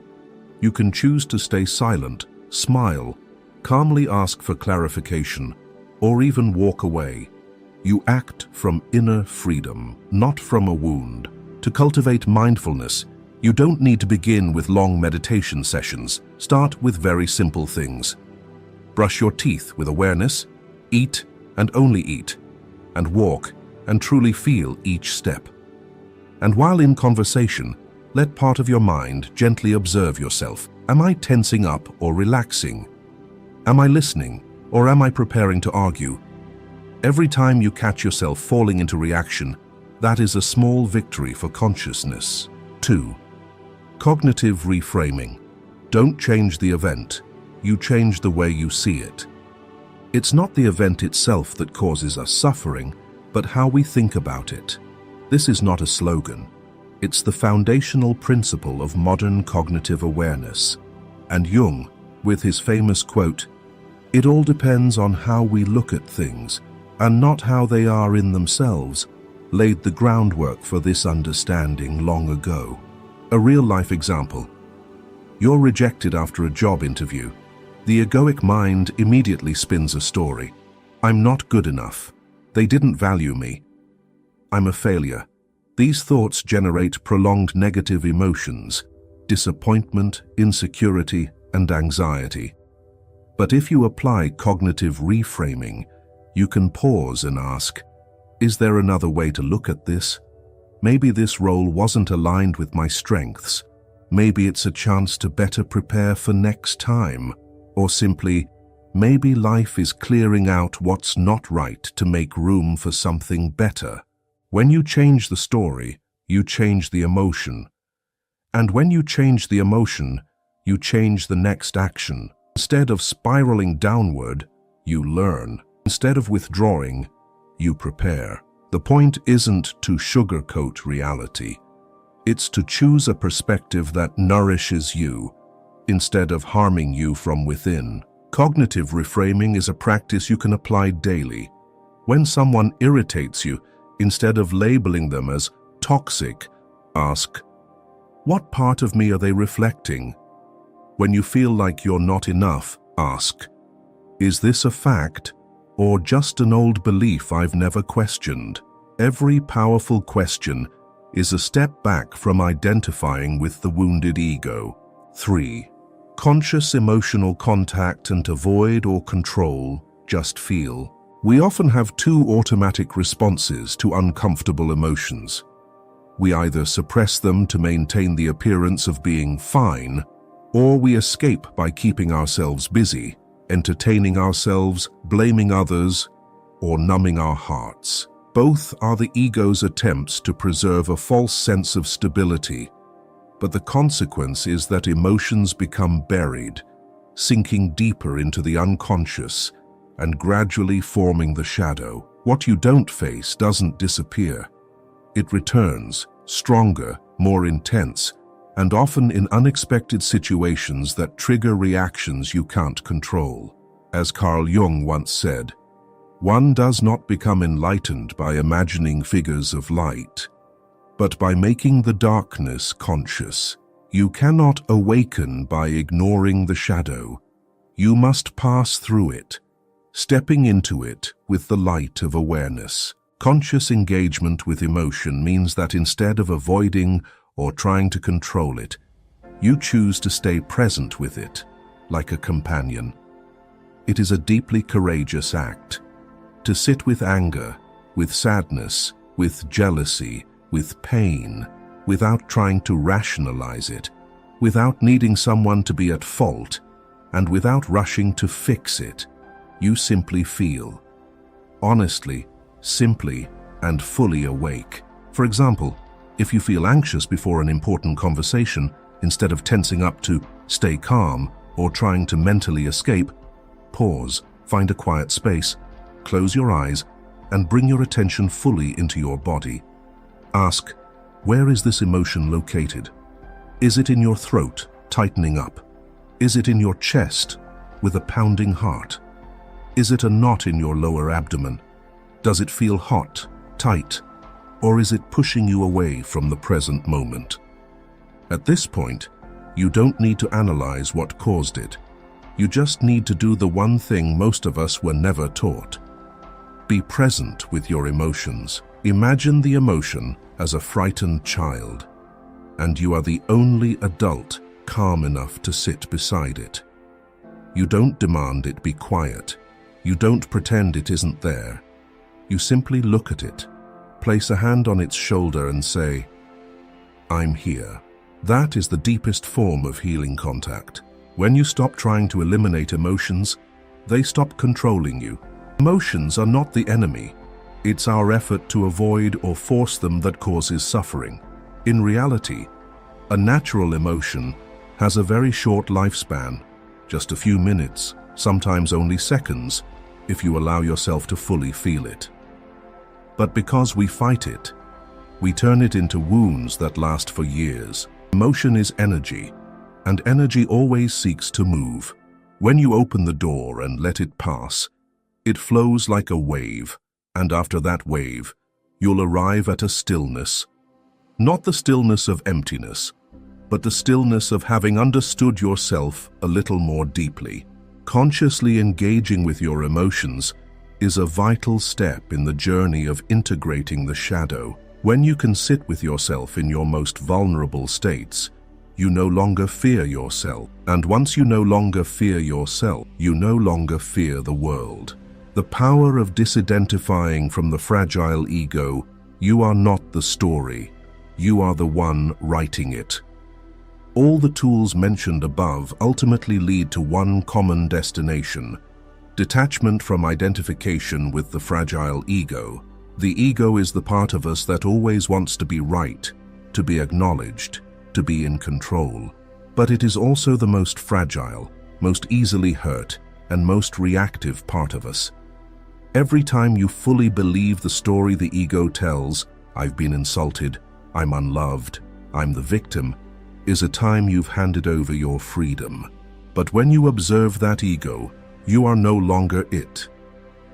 You can choose to stay silent, smile, calmly ask for clarification, or even walk away. You act from inner freedom, not from a wound. To cultivate mindfulness, you don't need to begin with long meditation sessions. Start with very simple things. Brush your teeth with awareness, eat and only eat, and walk and truly feel each step. And while in conversation, let part of your mind gently observe yourself. Am I tensing up or relaxing? Am I listening or am I preparing to argue? Every time you catch yourself falling into reaction, that is a small victory for consciousness. 2. Cognitive reframing. Don't change the event. You change the way you see it. It's not the event itself that causes us suffering, but how we think about it. This is not a slogan. It's the foundational principle of modern cognitive awareness. And Jung, with his famous quote, "It all depends on how we look at things, and not how they are in themselves," laid the groundwork for this understanding long ago. A real-life example. You're rejected after a job interview. The egoic mind immediately spins a story. I'm not good enough. They didn't value me. I'm a failure. These thoughts generate prolonged negative emotions, disappointment, insecurity, and anxiety. But if you apply cognitive reframing, you can pause and ask, is there another way to look at this? Maybe this role wasn't aligned with my strengths. Maybe it's a chance to better prepare for next time. Or simply, maybe life is clearing out what's not right to make room for something better. When you change the story, you change the emotion. And when you change the emotion, you change the next action. Instead of spiraling downward, you learn. Instead of withdrawing, you prepare. The point isn't to sugarcoat reality. It's to choose a perspective that nourishes you, instead of harming you from within. Cognitive reframing is a practice you can apply daily. When someone irritates you, instead of labeling them as toxic, ask, what part of me are they reflecting? When you feel like you're not enough, ask, is this a fact or just an old belief I've never questioned? Every powerful question is a step back from identifying with the wounded ego. 3. Conscious emotional contact and avoid or control, just feel. We often have two automatic responses to uncomfortable emotions. We either suppress them to maintain the appearance of being fine, or we escape by keeping ourselves busy, entertaining ourselves, blaming others, or numbing our hearts. Both are the ego's attempts to preserve a false sense of stability, but the consequence is that emotions become buried, sinking deeper into the unconscious and gradually forming the shadow. What you don't face doesn't disappear. It returns, stronger, more intense, and often in unexpected situations that trigger reactions you can't control. As Carl Jung once said, one does not become enlightened by imagining figures of light, but by making the darkness conscious. You cannot awaken by ignoring the shadow. You must pass through it, stepping into it with the light of awareness. Conscious engagement with emotion means that instead of avoiding or trying to control it, you choose to stay present with it, like a companion. It is a deeply courageous act. To sit with anger, with sadness, with jealousy, with pain, without trying to rationalize it, without needing someone to be at fault, and without rushing to fix it. You simply feel. Honestly, simply, and fully awake. For example, if you feel anxious before an important conversation, instead of tensing up to stay calm or trying to mentally escape, pause, find a quiet space, close your eyes, and bring your attention fully into your body. Ask, where is this emotion located? Is it in your throat, tightening up? Is it in your chest, with a pounding heart? Is it a knot in your lower abdomen? Does it feel hot, tight, or is it pushing you away from the present moment? At this point, you don't need to analyze what caused it. You just need to do the one thing most of us were never taught. Be present with your emotions. Imagine the emotion as a frightened child, and you are the only adult calm enough to sit beside it. You don't demand it be quiet. You don't pretend it isn't there. You simply look at it, place a hand on its shoulder and say, I'm here. That is the deepest form of healing contact. When you stop trying to eliminate emotions, they stop controlling you. Emotions are not the enemy. It's our effort to avoid or force them that causes suffering. In reality, a natural emotion has a very short lifespan, just a few minutes, sometimes only seconds, if you allow yourself to fully feel it. But because we fight it, we turn it into wounds that last for years. Emotion is energy, and energy always seeks to move. When you open the door and let it pass, it flows like a wave, and after that wave, you'll arrive at a stillness. Not the stillness of emptiness, but the stillness of having understood yourself a little more deeply. Consciously engaging with your emotions is a vital step in the journey of integrating the shadow. When you can sit with yourself in your most vulnerable states, you no longer fear yourself. And once you no longer fear yourself, you no longer fear the world. The power of disidentifying from the fragile ego. You are not the story. You are the one writing it. All the tools mentioned above ultimately lead to one common destination: detachment from identification with the fragile ego. The ego is the part of us that always wants to be right, to be acknowledged, to be in control. But it is also the most fragile, most easily hurt, and most reactive part of us. Every time you fully believe the story the ego tells, I've been insulted, I'm unloved, I'm the victim, is a time you've handed over your freedom. But when you observe that ego, you are no longer it.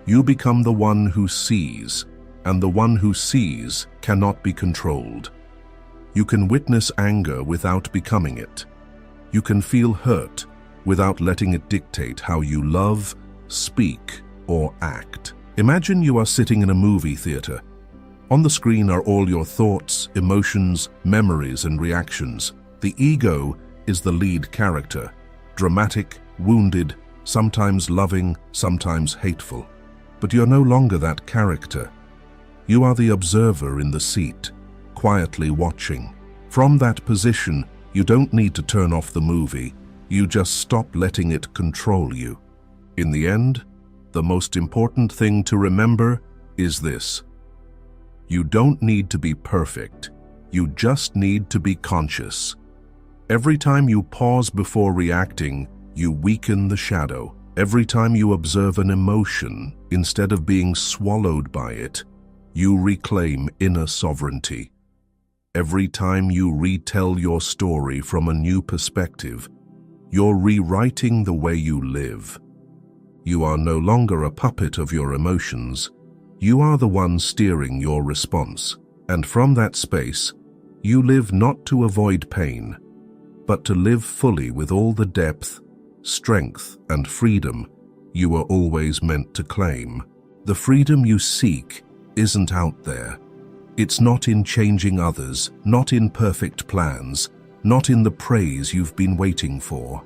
You become the one who sees, and the one who sees cannot be controlled. You can witness anger without becoming it. You can feel hurt without letting it dictate how you love, speak, or act. Imagine you are sitting in a movie theater. On the screen are all your thoughts, emotions, memories, and reactions. The ego is the lead character, dramatic, wounded, sometimes loving, sometimes hateful. But you're no longer that character. You are the observer in the seat, quietly watching. From that position, you don't need to turn off the movie. You just stop letting it control you. In the end, the most important thing to remember is this: you don't need to be perfect. You just need to be conscious. Every time you pause before reacting, you weaken the shadow. Every time you observe an emotion, instead of being swallowed by it, you reclaim inner sovereignty. Every time you retell your story from a new perspective, you're rewriting the way you live. You are no longer a puppet of your emotions. You are the one steering your response. And from that space, you live not to avoid pain, but to live fully with all the depth, strength, and freedom you were always meant to claim. The freedom you seek isn't out there. It's not in changing others, not in perfect plans, not in the praise you've been waiting for.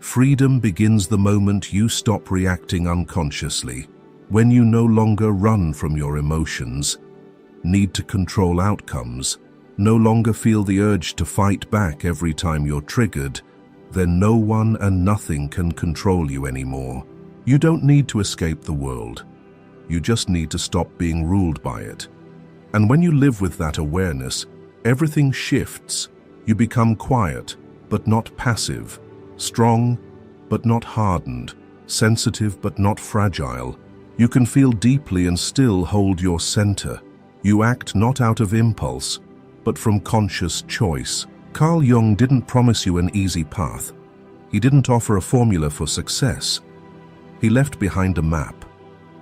Freedom begins the moment you stop reacting unconsciously, when you no longer run from your emotions, need to control outcomes, no longer feel the urge to fight back every time you're triggered. Then no one and nothing can control you anymore. You don't need to escape the world. You just need to stop being ruled by it. And when you live with that awareness, everything shifts. You become quiet, but not passive, strong, but not hardened, sensitive, but not fragile. You can feel deeply and still hold your center. You act not out of impulse, but from conscious choice. Carl Jung didn't promise you an easy path. He didn't offer a formula for success. He left behind a map,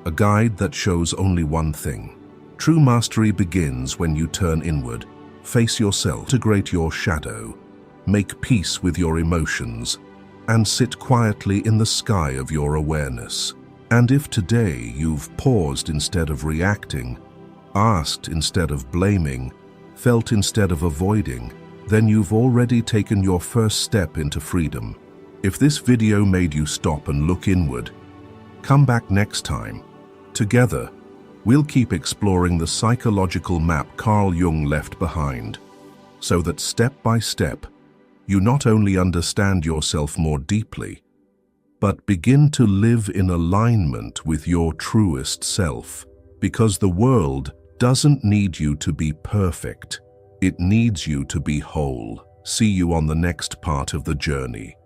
a guide that shows only one thing. True mastery begins when you turn inward, face yourself, integrate your shadow, make peace with your emotions, and sit quietly in the sky of your awareness. And if today you've paused instead of reacting, asked instead of blaming, felt instead of avoiding, then you've already taken your first step into freedom. If this video made you stop and look inward, come back next time. Together, we'll keep exploring the psychological map Carl Jung left behind, so that step by step, you not only understand yourself more deeply, but begin to live in alignment with your truest self. Because the world doesn't need you to be perfect. It needs you to be whole. See you on the next part of the journey.